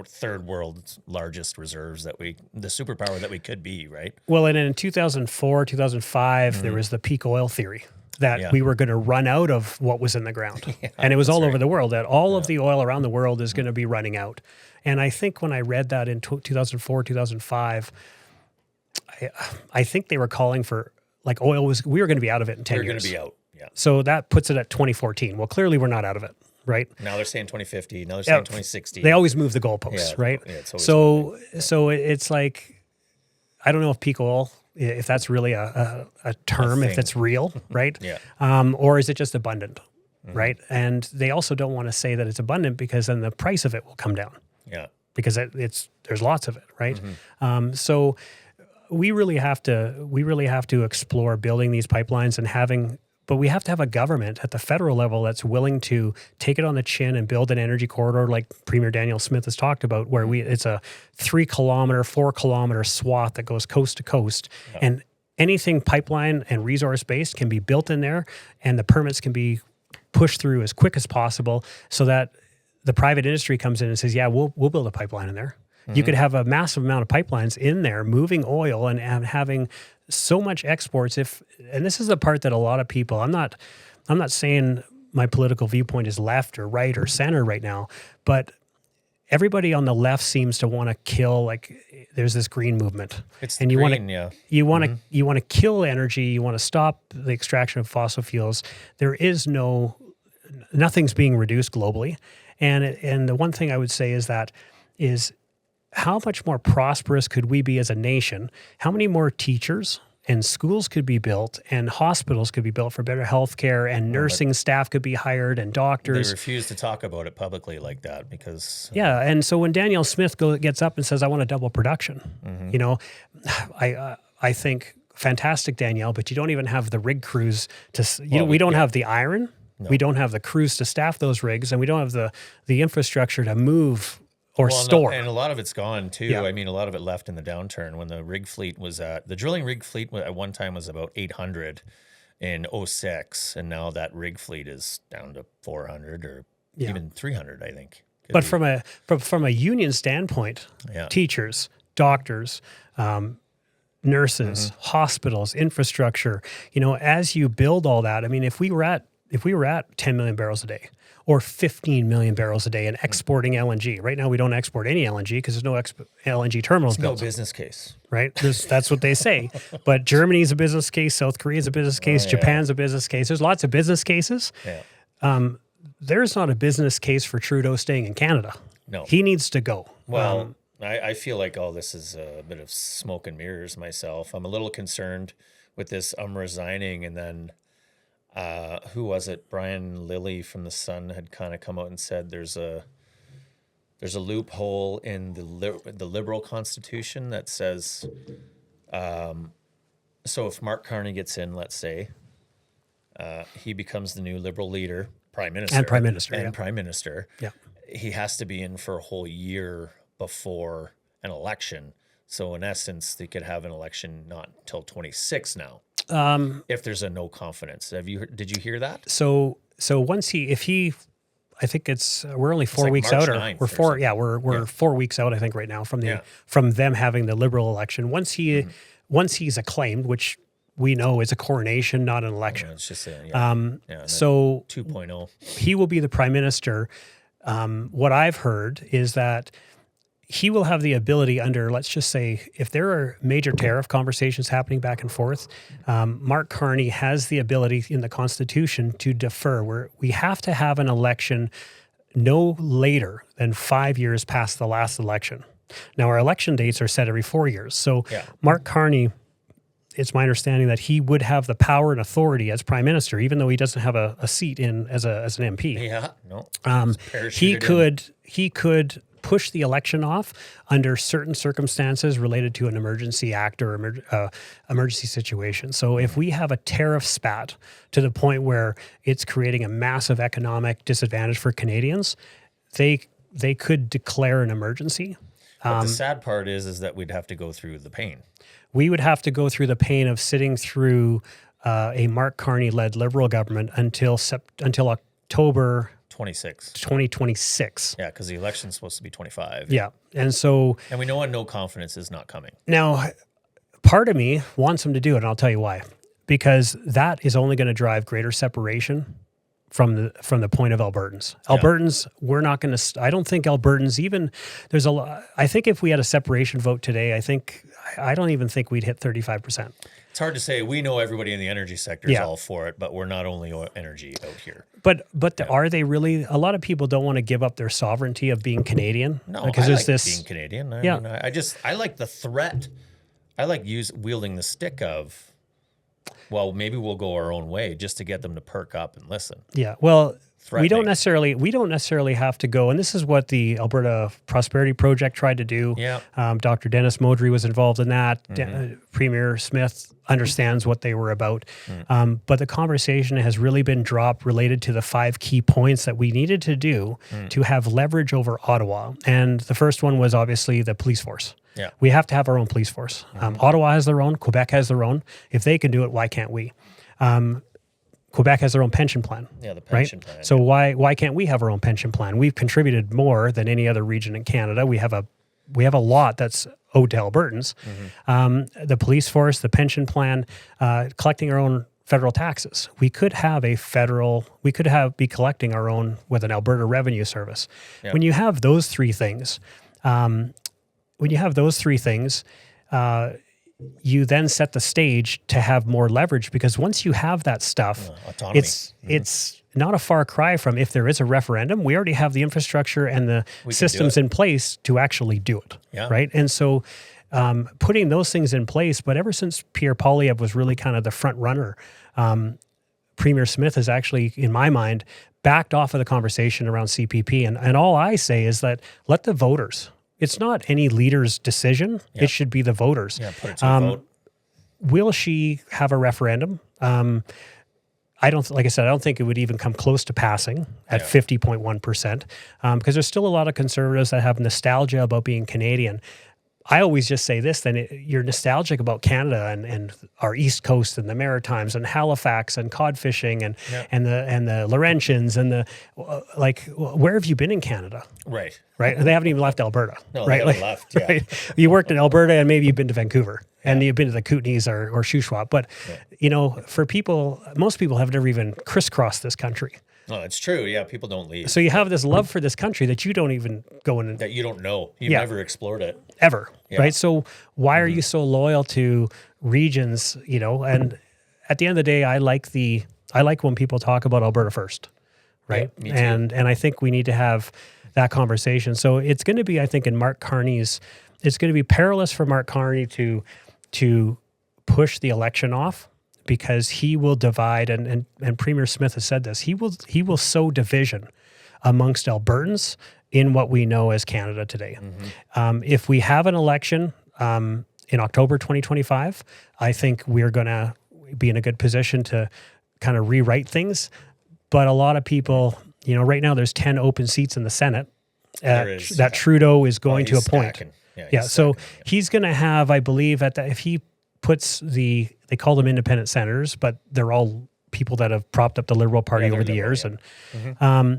A: third world's largest reserves the superpower that we could be, right?
B: Well, and in 2004, 2005, there was the peak oil theory that we were going to run out of what was in the ground. And it was all over the world, that all of the oil around the world is going to be running out. And I think when I read that in 2004, 2005, I think they were calling for, like, we were going to be out of it in 10 years.
A: We're going to be out. Yeah.
B: So that puts it at 2014. Well, clearly we're not out of it, right?
A: Now they're saying 2050. Now they're saying 2060.
B: They always move the goalposts, right?
A: Yeah, it's
B: so it's like, I don't know if peak oil if that's really a term, if it's real, right?
A: Yeah.
B: Or is it just abundant, right? And they also don't want to say that it's abundant because then the price of it will come down.
A: Yeah.
B: Because there's lots of it, right? So we really have to explore building these pipelines but we have to have a government at the federal level that's willing to take it on the chin and build an energy corridor like Premier Daniel Smith has talked about, where it's a 3 kilometer, 4 kilometer swath that goes coast to coast. Yeah. And anything pipeline and resource based can be built in there, and the permits can be pushed through as quick as possible so that the private industry comes in and says, yeah, we'll build a pipeline in there. You could have a massive amount of pipelines in there moving oil and having so much exports. And this is the part that a lot of people, I'm not saying my political viewpoint is left or right or center right now, but everybody on the left seems to want to kill, like there's this green movement.
A: It's
B: and
A: you want
B: to kill energy. You want to stop the extraction of fossil fuels. Nothing's being reduced globally. And the one thing I would say is how much more prosperous could we be as a nation? How many more teachers and schools could be built and hospitals could be built for better health care and nursing staff could be hired and doctors?
A: They refuse to talk about it publicly like that because...
B: Yeah, and so when Daniel Smith gets up and says, I want to double production, I think, fantastic, Danielle, but you don't even have the rig crews we don't have the iron. No. We don't have the crews to staff those rigs, and we don't have the infrastructure to move or store.
A: And a lot of it's gone too. Yeah. I mean, a lot of it left in the downturn when the rig fleet the drilling rig fleet at one time was about 800 in 2006, and now that rig fleet is down to 400 or even 300, I think.
B: But from a union standpoint, teachers, doctors, nurses, hospitals, infrastructure, as you build all that, I mean, if we were at 10 million barrels a day or 15 million barrels a day and exporting LNG. Right now, we don't export any LNG because there's no LNG terminals built.
A: No business case.
B: Right? That's what they say. But Germany's a business case. South Korea's a business case. Japan's a business case. There's lots of business cases. Yeah. There's not a business case for Trudeau staying in Canada.
A: No.
B: He needs to go.
A: Well, I feel like all this is a bit of smoke and mirrors myself. I'm a little concerned with this resigning, and then who was it? Brian Lilly from The Sun had kind of come out and said there's a loophole in the Liberal Constitution that says, so if Mark Carney gets in, let's say, he becomes the new Liberal leader, Prime Minister. Yeah. He has to be in for a whole year before an election. So in essence, they could have an election not until 26 now. If there's a no confidence. Did you hear that?
B: So once I think we're only 4 weeks out, or we're 4 weeks out, I think, right now from them having the Liberal election. Once he's acclaimed, which we know is a coronation, not an election.
A: It's just
B: so
A: 2.0.
B: He will be the Prime Minister. What I've heard is that he will have the ability under, let's just say, if there are major tariff conversations happening back and forth, Mark Carney has the ability in the Constitution to defer. We have to have an election no later than 5 years past the last election. Now, our election dates are set every 4 years. So Mark Carney, it's my understanding that he would have the power and authority as Prime Minister, even though he doesn't have a seat as an MP.
A: Yeah, no.
B: He could push the election off under certain circumstances related to an emergency act or emergency situation. So if we have a tariff spat to the point where it's creating a massive economic disadvantage for Canadians, they could declare an emergency.
A: But the sad part is that we'd have to go through the pain.
B: We would have to go through the pain of sitting through a Mark Carney-led Liberal government until October 2026.
A: Yeah, because the election's supposed to be 25.
B: Yeah, and
A: we know no confidence is not coming.
B: Now, part of me wants him to do it, and I'll tell you why. Because that is only going to drive greater separation from the point of Albertans. Albertans, we're not going to. I don't think Albertans even. There's a lot. I think if we had a separation vote today, I don't even think we'd hit 35%.
A: It's hard to say. We know everybody in the energy sector is all for it, but we're not only energy out here.
B: But are they really? A lot of people don't want to give up their sovereignty of being Canadian.
A: No, because I like being Canadian. I mean, I like the threat I like wielding the stick of, well, maybe we'll go our own way just to get them to perk up and listen.
B: Yeah. Well, we don't
A: Threatening.
B: necessarily have to go, and this is what the Alberta Prosperity Project tried to do.
A: Yeah.
B: Dr. Dennis Modry was involved in that. Premier Smith understands what they were about. But the conversation has really been dropped related to the 5 key points that we needed to do to have leverage over Ottawa. And the first one was obviously the police force.
A: Yeah.
B: We have to have our own police force. Ottawa has their own. Quebec has their own. If they can do it, why can't we? Quebec has their own pension plan.
A: Yeah, the pension plan.
B: So why can't we have our own pension plan? We've contributed more than any other region in Canada. We have a lot that's owed to Albertans. The police force, the pension plan, collecting our own federal taxes. We could have be collecting our own with an Alberta Revenue Service.
A: Yeah.
B: When you have those three things, you then set the stage to have more leverage, because once you have that stuff,
A: autonomy.
B: it's not a far cry from, if there is a referendum, we already have the infrastructure and the systems in place to actually do it.
A: Yeah.
B: Right. And so putting those things in place, but ever since Pierre Poilievre was really kind of the front runner, Premier Smith has actually, in my mind, backed off of the conversation around CPP. And all I say is that let the voters. It's not any leader's decision.
A: Yeah.
B: It should be the voters.
A: Yeah, put it to a vote.
B: Will she have a referendum? I don't think it would even come close to passing at 50.1%, because there's still a lot of conservatives that have nostalgia about being Canadian. I always just say this, then you're nostalgic about Canada and our East Coast and the Maritimes and Halifax and cod fishing and the Laurentians and where have you been in Canada?
A: Right.
B: Right. They haven't even left Alberta.
A: No,
B: right.
A: they haven't left. Yeah.
B: Right? You worked in Alberta and maybe you've been to Vancouver and you've been to the Kootenays or Shuswap. But, for people, most people have never even crisscrossed this country.
A: No, it's true. Yeah, people don't leave.
B: So you have this love for this country that you don't even go in.
A: That you don't know. You've never explored it.
B: Ever.
A: Yeah.
B: Right. So why are you so loyal to regions, and at the end of the day, I like when people talk about Alberta first. Right.
A: Yeah, me too.
B: And I think we need to have that conversation. So it's going to be, I think, it's going to be perilous for Mark Carney to push the election off, because he will divide, and Premier Smith has said this, he will sow division amongst Albertans in what we know as Canada today. If we have an election in October 2025, I think we're going to be in a good position to kind of rewrite things. But a lot of people, right now there's 10 open seats in the Senate that Trudeau is going to appoint.
A: Stacking.
B: So he's going to have, I believe, if he puts they call them independent senators, but they're all people that have propped up the Liberal Party over the years. And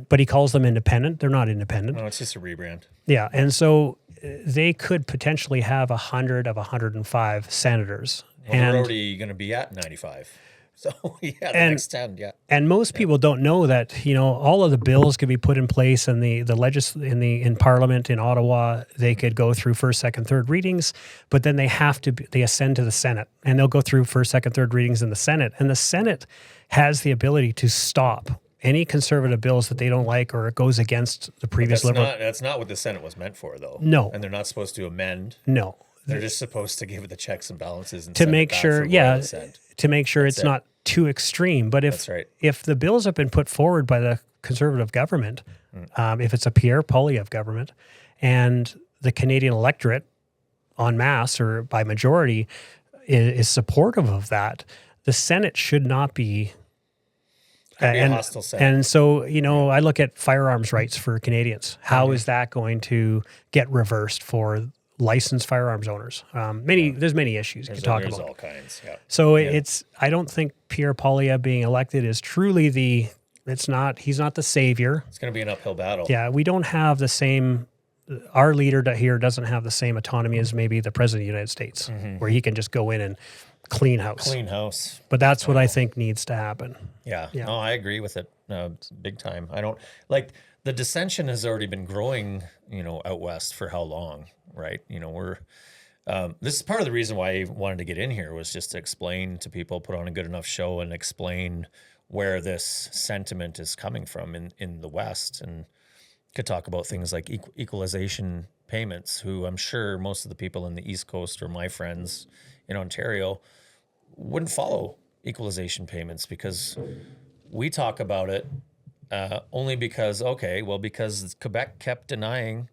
B: but he calls them independent. They're not independent.
A: No, it's just a rebrand.
B: Yeah. And so they could potentially have 100 of 105 senators.
A: Well, they're already going to be at 95. So, the next 10,
B: And most people don't know that, all of the bills could be put in place, and in Parliament in Ottawa, they could go through first, second, third readings, but then they ascend to the Senate, and they'll go through first, second, third readings in the Senate. And the Senate has the ability to stop any conservative bills that they don't like, or it goes against the previous Liberal.
A: That's not what the Senate was meant for, though.
B: No.
A: And they're not supposed to amend.
B: No.
A: They're just supposed to give it the checks and balances and
B: to make sure, it's not too extreme. But if the bills have been put forward by the Conservative government, if it's a Pierre Poilievre government, and the Canadian electorate en masse or by majority is supportive of that, the Senate should not be
A: a hostile Senate.
B: And so, I look at firearms rights for Canadians. How is that going to get reversed for licensed firearms owners? There's many issues you can talk about.
A: There's all kinds. Yeah.
B: So I don't think Pierre Poilievre being elected is truly he's not the savior.
A: It's going to be an uphill battle.
B: Yeah. We don't have the same, our leader here doesn't have the same autonomy as maybe the president of the United States, where he can just go in and clean house. But that's what I think needs to happen.
A: Yeah. No, I agree with it. Big time. I don't the dissension has already been growing, out west for how long, right? This is part of the reason why I wanted to get in here, was just to explain to people, put on a good enough show and explain where this sentiment is coming from in the West, and could talk about things like equalization payments, who I'm sure most of the people in the East Coast or my friends in Ontario wouldn't follow equalization payments, because we talk about it only because, because Quebec kept denying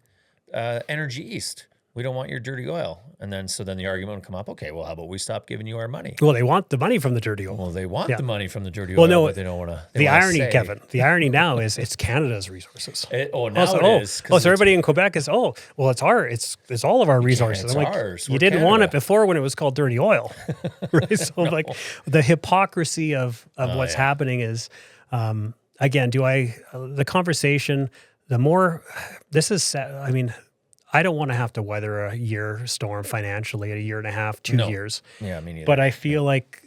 A: Energy East. We don't want your dirty oil. And then the argument would come up, okay, well, how about we stop giving you our money?
B: Well, they want the money from the dirty oil.
A: Well, they want the money from the dirty
B: Well,
A: oil,
B: no,
A: but they don't want to.
B: The irony, Kevin, the irony now is it's Canada's resources.
A: It is.
B: So everybody in Quebec is, it's all of our resources.
A: It's ours.
B: You didn't want it before when it was called dirty oil. Right? So the hypocrisy of what's happening is, again, the conversation, the more, this is, I mean, I don't want to have to weather a year storm financially, a year and a half, 2 years.
A: Yeah, me neither.
B: But I feel like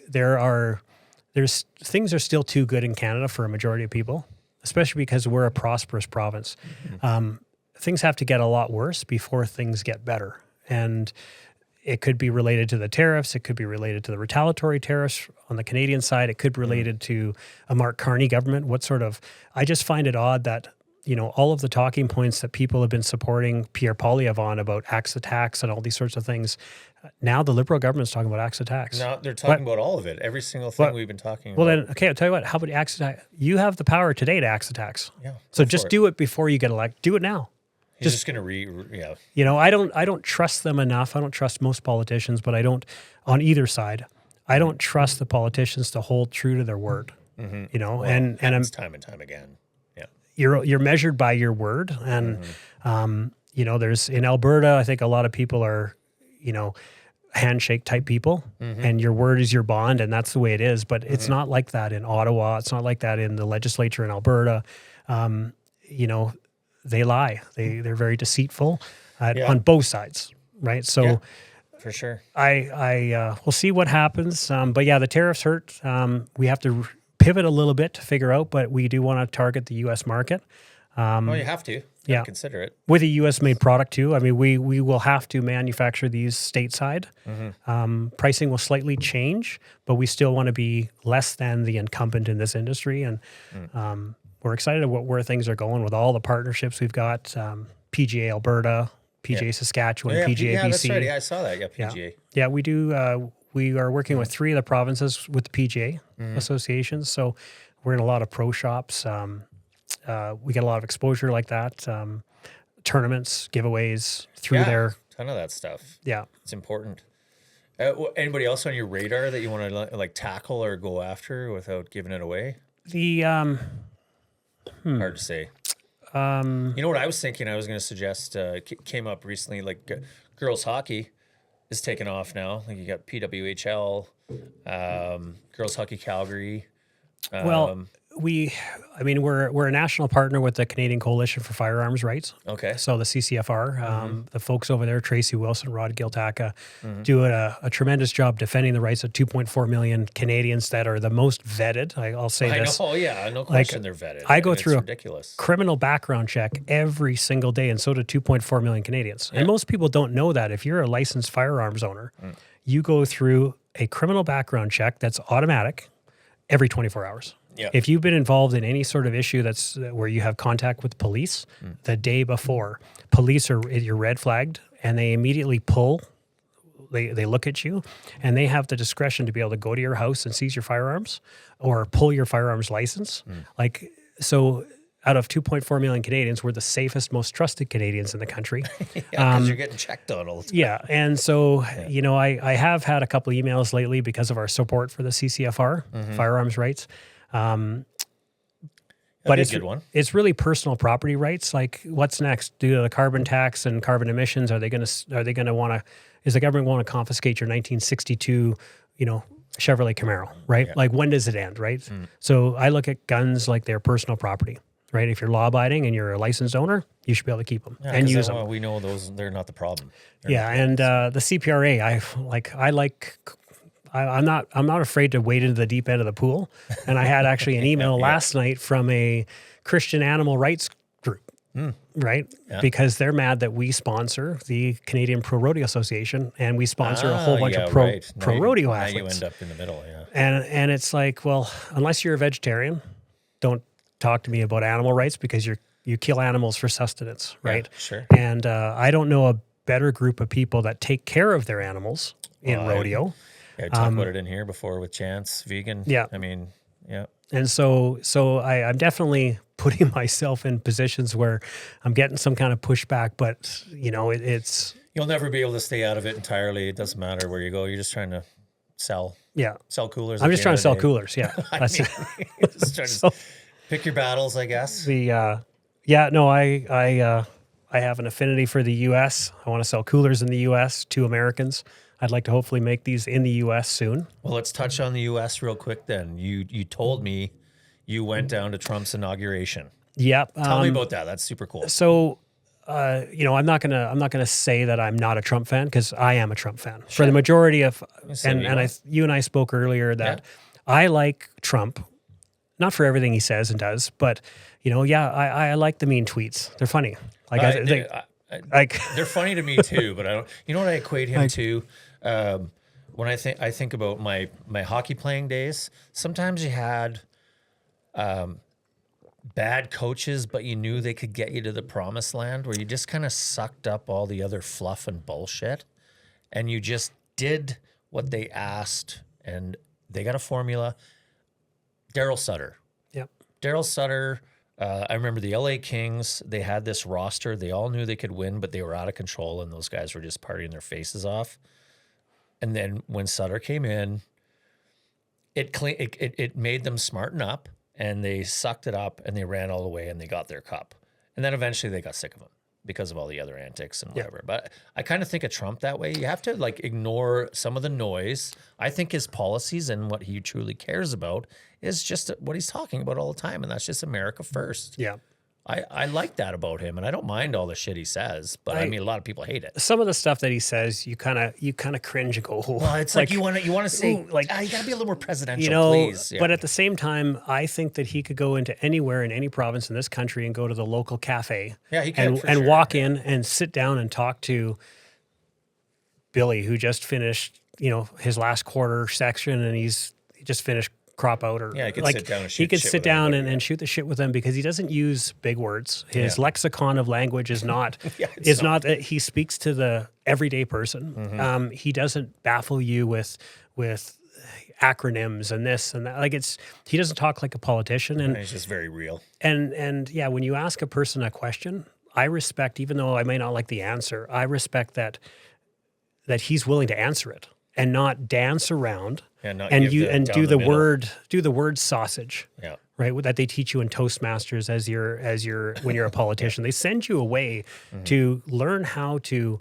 B: things are still too good in Canada for a majority of people, especially because we're a prosperous province. Things have to get a lot worse before things get better. And it could be related to the tariffs. It could be related to the retaliatory tariffs on the Canadian side. It could be related to a Mark Carney government. I just find it odd that, all of the talking points that people have been supporting Pierre Poilievre on about axe the tax and all these sorts of things. Now the Liberal government's talking about axe the tax.
A: No, they're talking about all of it. Every single thing we've been talking about.
B: Well, then, okay, I'll tell you what. How about axe the tax? You have the power today to axe the tax.
A: Yeah.
B: So just do it before you get elected. Do it now.
A: He's just going to
B: I don't trust them enough. I don't trust most politicians, but I don't, on either side, I don't trust the politicians to hold true to their word. And I'm
A: time and time again.
B: You're measured by your word. And, there's in Alberta, I think a lot of people are, handshake type people, and your word is your bond, and that's the way it is. But it's not like that in Ottawa. It's not like that in the legislature in Alberta. They lie. They're very deceitful on both sides. Right. So
A: for sure,
B: we'll see what happens. But the tariffs hurt. We have to pivot a little bit to figure out, but we do want to target the U.S. market.
A: You have to. Consider it.
B: With a U.S.-made product, too. I mean, we will have to manufacture these stateside. Pricing will slightly change, but we still want to be less than the incumbent in this industry. And we're excited about where things are going with all the partnerships we've got. PGA Alberta, PGA Saskatchewan, PGA BC.
A: Yeah, that's right. Yeah, I saw that. Yeah, PGA.
B: Yeah, we do. We are working with 3 of the provinces with the PGA associations. So we're in a lot of pro shops. We get a lot of exposure like that. Tournaments, giveaways through there.
A: Ton of that stuff.
B: Yeah.
A: It's important. Anybody else on your radar that you want to tackle or go after without giving it away?
B: Hard
A: to say. You know what I was thinking? I was going to suggest, came up recently, girls hockey is taking off now. You got PWHL, Girls Hockey Calgary.
B: We're a national partner with the Canadian Coalition for Firearms Rights.
A: Okay.
B: So the CCFR, the folks over there, Tracy Wilson, Rod Giltaka, do a tremendous job defending the rights of 2.4 million Canadians that are the most vetted. I'll say this.
A: Oh yeah, no question they're vetted.
B: I go through
A: a
B: criminal background check every single day, and so do 2.4 million Canadians. And most people don't know that. If you're a licensed firearms owner, you go through a criminal background check that's automatic every 24 hours.
A: Yeah.
B: If you've been involved in any sort of issue that's where you have contact with police the day before, you're red flagged, and they immediately pull. They look at you, and they have the discretion to be able to go to your house and seize your firearms or pull your firearms license. So out of 2.4 million Canadians, we're the safest, most trusted Canadians in the country.
A: Because you're getting checked on all the time.
B: Yeah. And so, I have had a couple of emails lately because of our support for the CCFR, firearms rights. But it's a good one. It's really personal property rights. Like, what's next? Due to the carbon tax and carbon emissions, are they going to want to? Is the government want to confiscate your 1962, Chevrolet Camaro? Right? Yeah. Like, when does it end? Right? So I look at guns like they're personal property. Right? If you're law abiding and you're a licensed owner, you should be able to keep them and use them.
A: We know they're not the problem.
B: And the CPRA, I'm not afraid to wade into the deep end of the pool. And I had actually an email last night from a Christian animal rights group, right? Yeah. Because they're mad that we sponsor the Canadian Pro Rodeo Association, and we sponsor a whole bunch of pro rodeo athletes.
A: Now you end up in the middle,
B: And it's like, well, unless you're a vegetarian, don't talk to me about animal rights, because you're you kill animals for sustenance, right?
A: Yeah, sure.
B: And I don't know a better group of people that take care of their animals in rodeo.
A: Yeah, we talked about it in here before with Chance, vegan.
B: Yeah.
A: I mean, yeah.
B: And so I'm definitely putting myself in positions where I'm getting some kind of pushback, but you know, it's
A: You'll never be able to stay out of it entirely. It doesn't matter where you go. You're just trying to sell coolers.
B: I'm just trying to sell coolers. Yeah. That's
A: just trying to pick your battles, I guess.
B: I have an affinity for the U.S. I want to sell coolers in the U.S. to Americans. I'd like to hopefully make these in the U.S. soon.
A: Well, let's touch on the U.S. real quick then. You told me you went down to Trump's inauguration.
B: Yep.
A: Tell me about that. That's super cool.
B: So, you know, I'm not gonna say that I'm not a Trump fan, because I am a Trump fan for the majority of. You and I spoke earlier that I like Trump, not for everything he says and does, but you know, I like the mean tweets. They're funny.
A: They're funny to me too, but I don't. You know what I equate him to? When I think about my hockey playing days. Sometimes you had bad coaches, but you knew they could get you to the promised land, where you just kind of sucked up all the other fluff and bullshit, and you just did what they asked, and they got a formula. Daryl Sutter.
B: Yep.
A: Daryl Sutter. I remember the LA Kings, they had this roster. They all knew they could win, but they were out of control, and those guys were just partying their faces off. And then when Sutter came in, it made them smarten up, and they sucked it up, and they ran all the way, and they got their cup. And then eventually they got sick of him because of all the other antics and whatever. But I kind of think of Trump that way. You have to like ignore some of the noise. I think his policies and what he truly cares about is just what he's talking about all the time, and that's just America first.
B: Yeah.
A: I like that about him, and I don't mind all the shit he says, but I mean, a lot of people hate it.
B: Some of the stuff that he says, you kind of cringe and go, oh.
A: Well, it's like you want to say, like, you got to be a little more presidential,
B: you know,
A: please. Yeah.
B: But at the same time, I think that he could go into anywhere in any province in this country and go to the local cafe,
A: he can,
B: and walk in and sit down and talk to Billy, who just finished, you know, his last quarter section, and he just finished crop out, or
A: he could sit down and shoot
B: he could sit down and shoot the shit with them, because he doesn't use big words. His lexicon of language is not not that he speaks to the everyday person.
A: Mm-hmm.
B: He doesn't baffle you with acronyms and this and that. Like he doesn't talk like a politician, and
A: he's just very real.
B: And yeah, when you ask a person a question, I respect, even though I may not like the answer, I respect that he's willing to answer it and not dance around. And do the word sausage.
A: Yeah.
B: Right. That they teach you in Toastmasters when you're a politician. They send you away to learn how to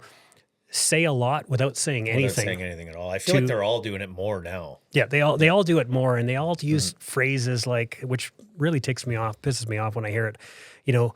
B: say a lot without saying anything.
A: Without saying anything at all. I feel like they're all doing it more now.
B: Yeah, they all do it more, and they all use phrases like, which really pisses me off when I hear it. You know,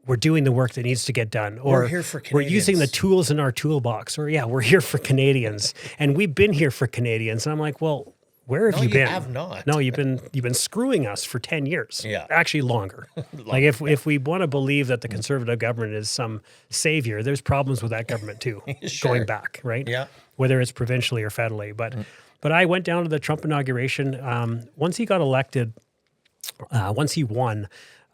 B: we're doing the work that needs to get done, or
A: we're here for Canadians.
B: We're using the tools in our toolbox, or we're here for Canadians, and we've been here for Canadians. And I'm like, well, where have you been?
A: No, you have not.
B: No, you've been screwing us for 10 years.
A: Yeah,
B: actually longer. Like if we want to believe that the Conservative government is some savior, there's problems with that government too, going back, right?
A: Yeah,
B: whether it's provincially or federally. But I went down to the Trump inauguration. Once he got elected, once he won.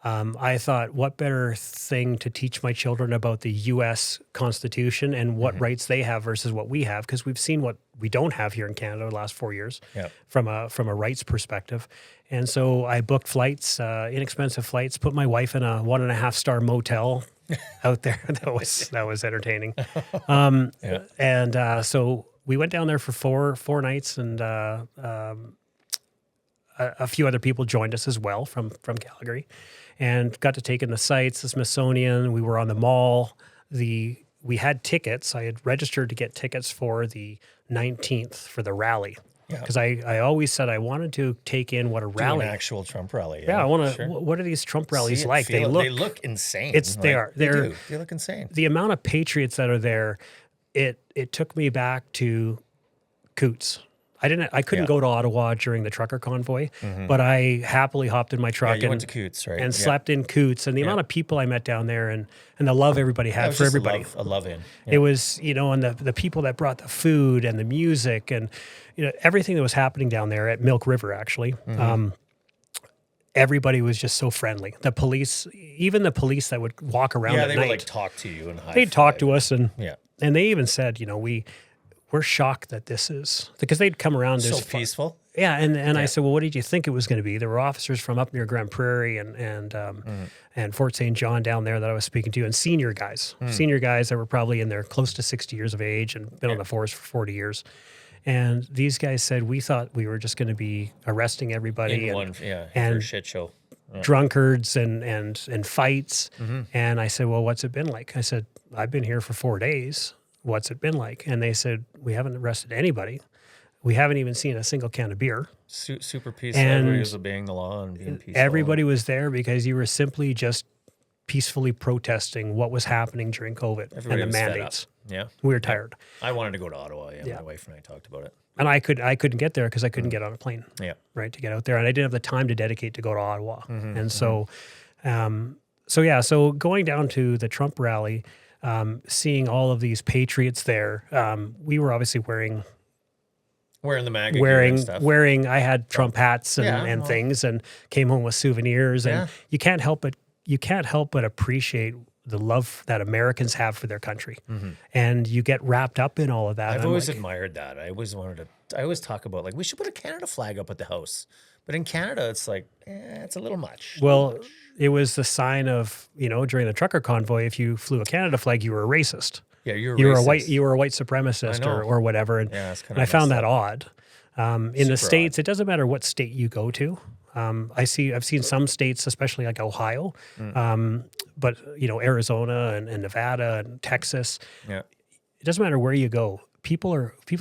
B: I thought, what better thing to teach my children about the U.S. Constitution and what rights they have versus what we have, because we've seen what we don't have here in Canada the last 4 years from a rights perspective. And so I booked flights, inexpensive flights, put my wife in a 1.5-star motel out there. That was entertaining. And so we went down there for four nights, and a few other people joined us as well from Calgary, and got to take in the sights, the Smithsonian. We were on the mall. We had tickets. I had registered to get tickets for the 19th for the rally, because I always said I wanted to take in what a rally,
A: an actual Trump rally.
B: Yeah, I want to. What are these Trump rallies like? They
A: look insane.
B: They
A: look insane.
B: The amount of patriots that are there, it took me back to Coots. I couldn't go to Ottawa during the trucker convoy, but I happily hopped in my truck
A: and went to Coots, right?
B: And slept in Coots. And the amount of people I met down there, and the love everybody had for everybody.
A: A love in.
B: It was, and the people that brought the food and the music and everything that was happening down there at Milk River, actually. everybody was just so friendly. The police, even the police that would walk around at
A: they
B: night,
A: would like talk to you and
B: they'd talk to us, and
A: yeah,
B: they even said, we're shocked that this is, because they'd come around.
A: so
B: There's
A: peaceful.
B: Yeah, and I said, well, what did you think it was going to be? There were officers from up near Grand Prairie and Fort St. John down there that I was speaking to, and senior guys that were probably in their close to 60 years of age and been on the force for 40 years. And these guys said, we thought we were just going to be arresting everybody
A: and shit show,
B: drunkards and fights. And I said, well, what's it been like? I said, I've been here for 4 days. What's it been like? And they said, we haven't arrested anybody. We haven't even seen a single can of beer.
A: Super peaceful. Everybody was obeying the law and being peaceful.
B: Everybody was there because you were simply just peacefully protesting what was happening during COVID and the mandates.
A: Yeah,
B: we were tired.
A: I wanted to go to Ottawa. My wife and I talked about it,
B: and I couldn't get there because I couldn't get on a plane.
A: Yeah,
B: right, to get out there, and I didn't have the time to dedicate to go to Ottawa. And so going down to the Trump rally, seeing all of these patriots there, we were obviously wearing
A: the MAGA gear and stuff.
B: I had Trump hats and things, and came home with souvenirs, and you can't help but appreciate the love that Americans have for their country. And you get wrapped up in all of that.
A: I've always admired that. I always talk about, like, we should put a Canada flag up at the house. But in Canada, it's like, it's a little much.
B: Well, it was the sign of, during the trucker convoy, if you flew a Canada flag, you were a racist.
A: Yeah, you
B: were a white supremacist or whatever. And, I found that odd. In the States, it doesn't matter what state you go to. I've seen some states, especially like Ohio, but Arizona and Nevada and Texas. Yeah, it doesn't matter where you go. People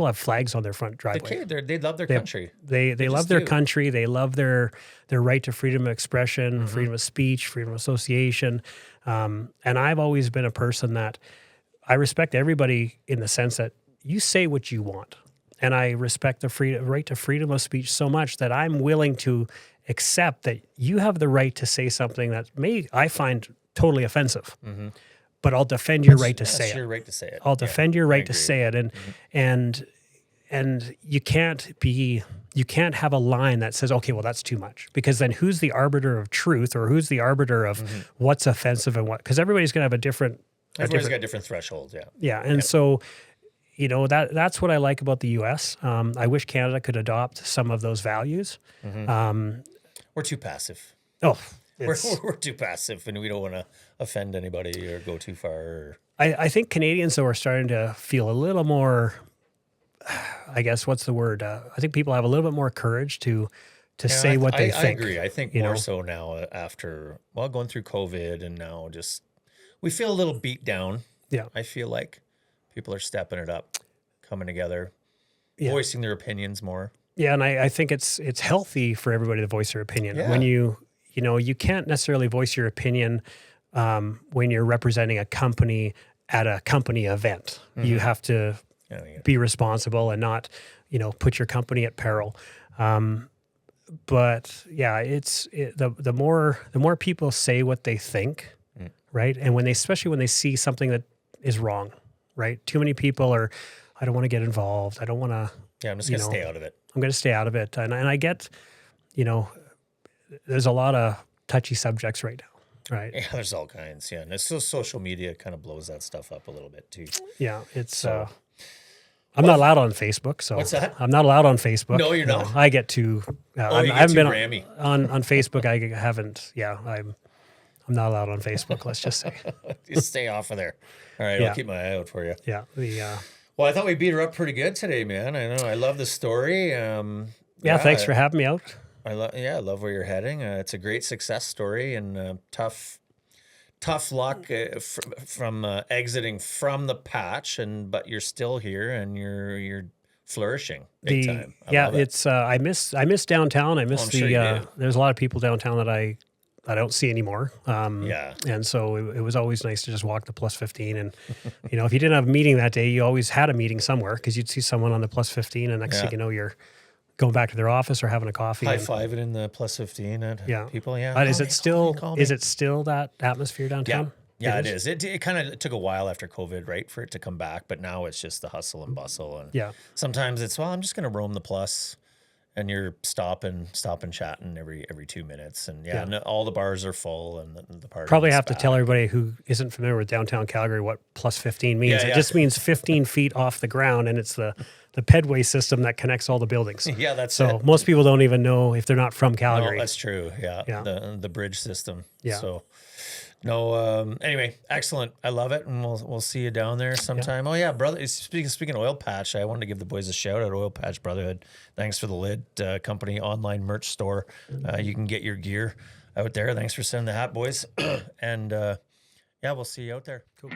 B: have flags on their front driveway.
A: They love their country.
B: They love their country. They love their right to freedom of expression, freedom of speech, freedom of association. And I've always been a person that I respect everybody in the sense that you say what you want. And I respect the right to freedom of speech so much that I'm willing to accept that you have the right to say something that I find totally offensive. But I'll defend your right to say it.
A: That's your right to say it.
B: I'll defend your right to say it. And you can't have a line that says, okay, well, that's too much. Because then who's the arbiter of truth, or who's the arbiter of what's offensive and what? Because everybody's going to have a different...
A: Everybody's got different thresholds, yeah.
B: Yeah, and so... that's what I like about the U.S. I wish Canada could adopt some of those values.
A: We're too passive.
B: Oh,
A: we're too passive, and we don't want to offend anybody or go too far.
B: I think Canadians, though, are starting to feel a little more, I guess, what's the word? I think people have a little bit more courage to say what they think.
A: I agree. I think more so now after, going through COVID, and now just, we feel a little beat down. Yeah. I feel like people are stepping it up, coming together, voicing their opinions more. Yeah, and I think it's healthy for everybody to voice their opinion. Yeah. When you can't necessarily voice your opinion when you're representing a company at a company event. You have to be responsible and not, put your company at peril. But yeah, the more people say what they think, right? And especially when they see something that is wrong, right? Too many people are, I don't want to get involved. I don't want to. Yeah, I'm just going to stay out of it. I'm going to stay out of it. And I get, there's a lot of touchy subjects right now, right? Yeah, there's all kinds. Yeah. And it's still social media kind of blows that stuff up a little bit too. Yeah. It's, I'm not allowed on Facebook. So what's that? I'm not allowed on Facebook. No, you're not. I get too, I haven't been on Facebook. I haven't, I'm not allowed on Facebook. Let's just say. Just stay off of there. All right. I'll keep my eye out for you. Yeah. Well, I thought we beat her up pretty good today, man. I know. I love the story. Thanks for having me out. I love where you're heading. It's a great success story, and tough luck from exiting from the patch, but you're still here and you're flourishing big time. It's I miss downtown. I miss there's a lot of people downtown that I don't see anymore. And so it was always nice to just walk the plus 15. And, if you didn't have a meeting that day, you always had a meeting somewhere because you'd see someone on the plus 15 and next thing you know, you're going back to their office or having a coffee. High-fiving in the plus 15 at people. Yeah. Is it still that atmosphere downtown? Yeah, it is. It kind of took a while after COVID, right, for it to come back. But now it's just the hustle and bustle. And sometimes it's, I'm just going to roam the plus and you're stopping, chatting every 2 minutes, and no, all the bars are full, and the party.
B: Probably have to tell everybody who isn't familiar with downtown Calgary what plus 15 means. It just means 15 feet off the ground, and it's the pedway system that connects all the buildings.
A: Yeah, that's
B: so
A: it.
B: most people don't even know if they're not from Calgary.
A: No, that's true. Yeah. The bridge system.
B: Yeah.
A: So no. Anyway, excellent. I love it, and we'll see you down there sometime. Oh yeah, brother. Speaking of Oil Patch, I wanted to give the boys a shout out. Oil Patch Brotherhood. Thanks for the lid company online merch store. You can get your gear out there. Thanks for sending the hat, boys. And we'll see you out there.
B: Cool.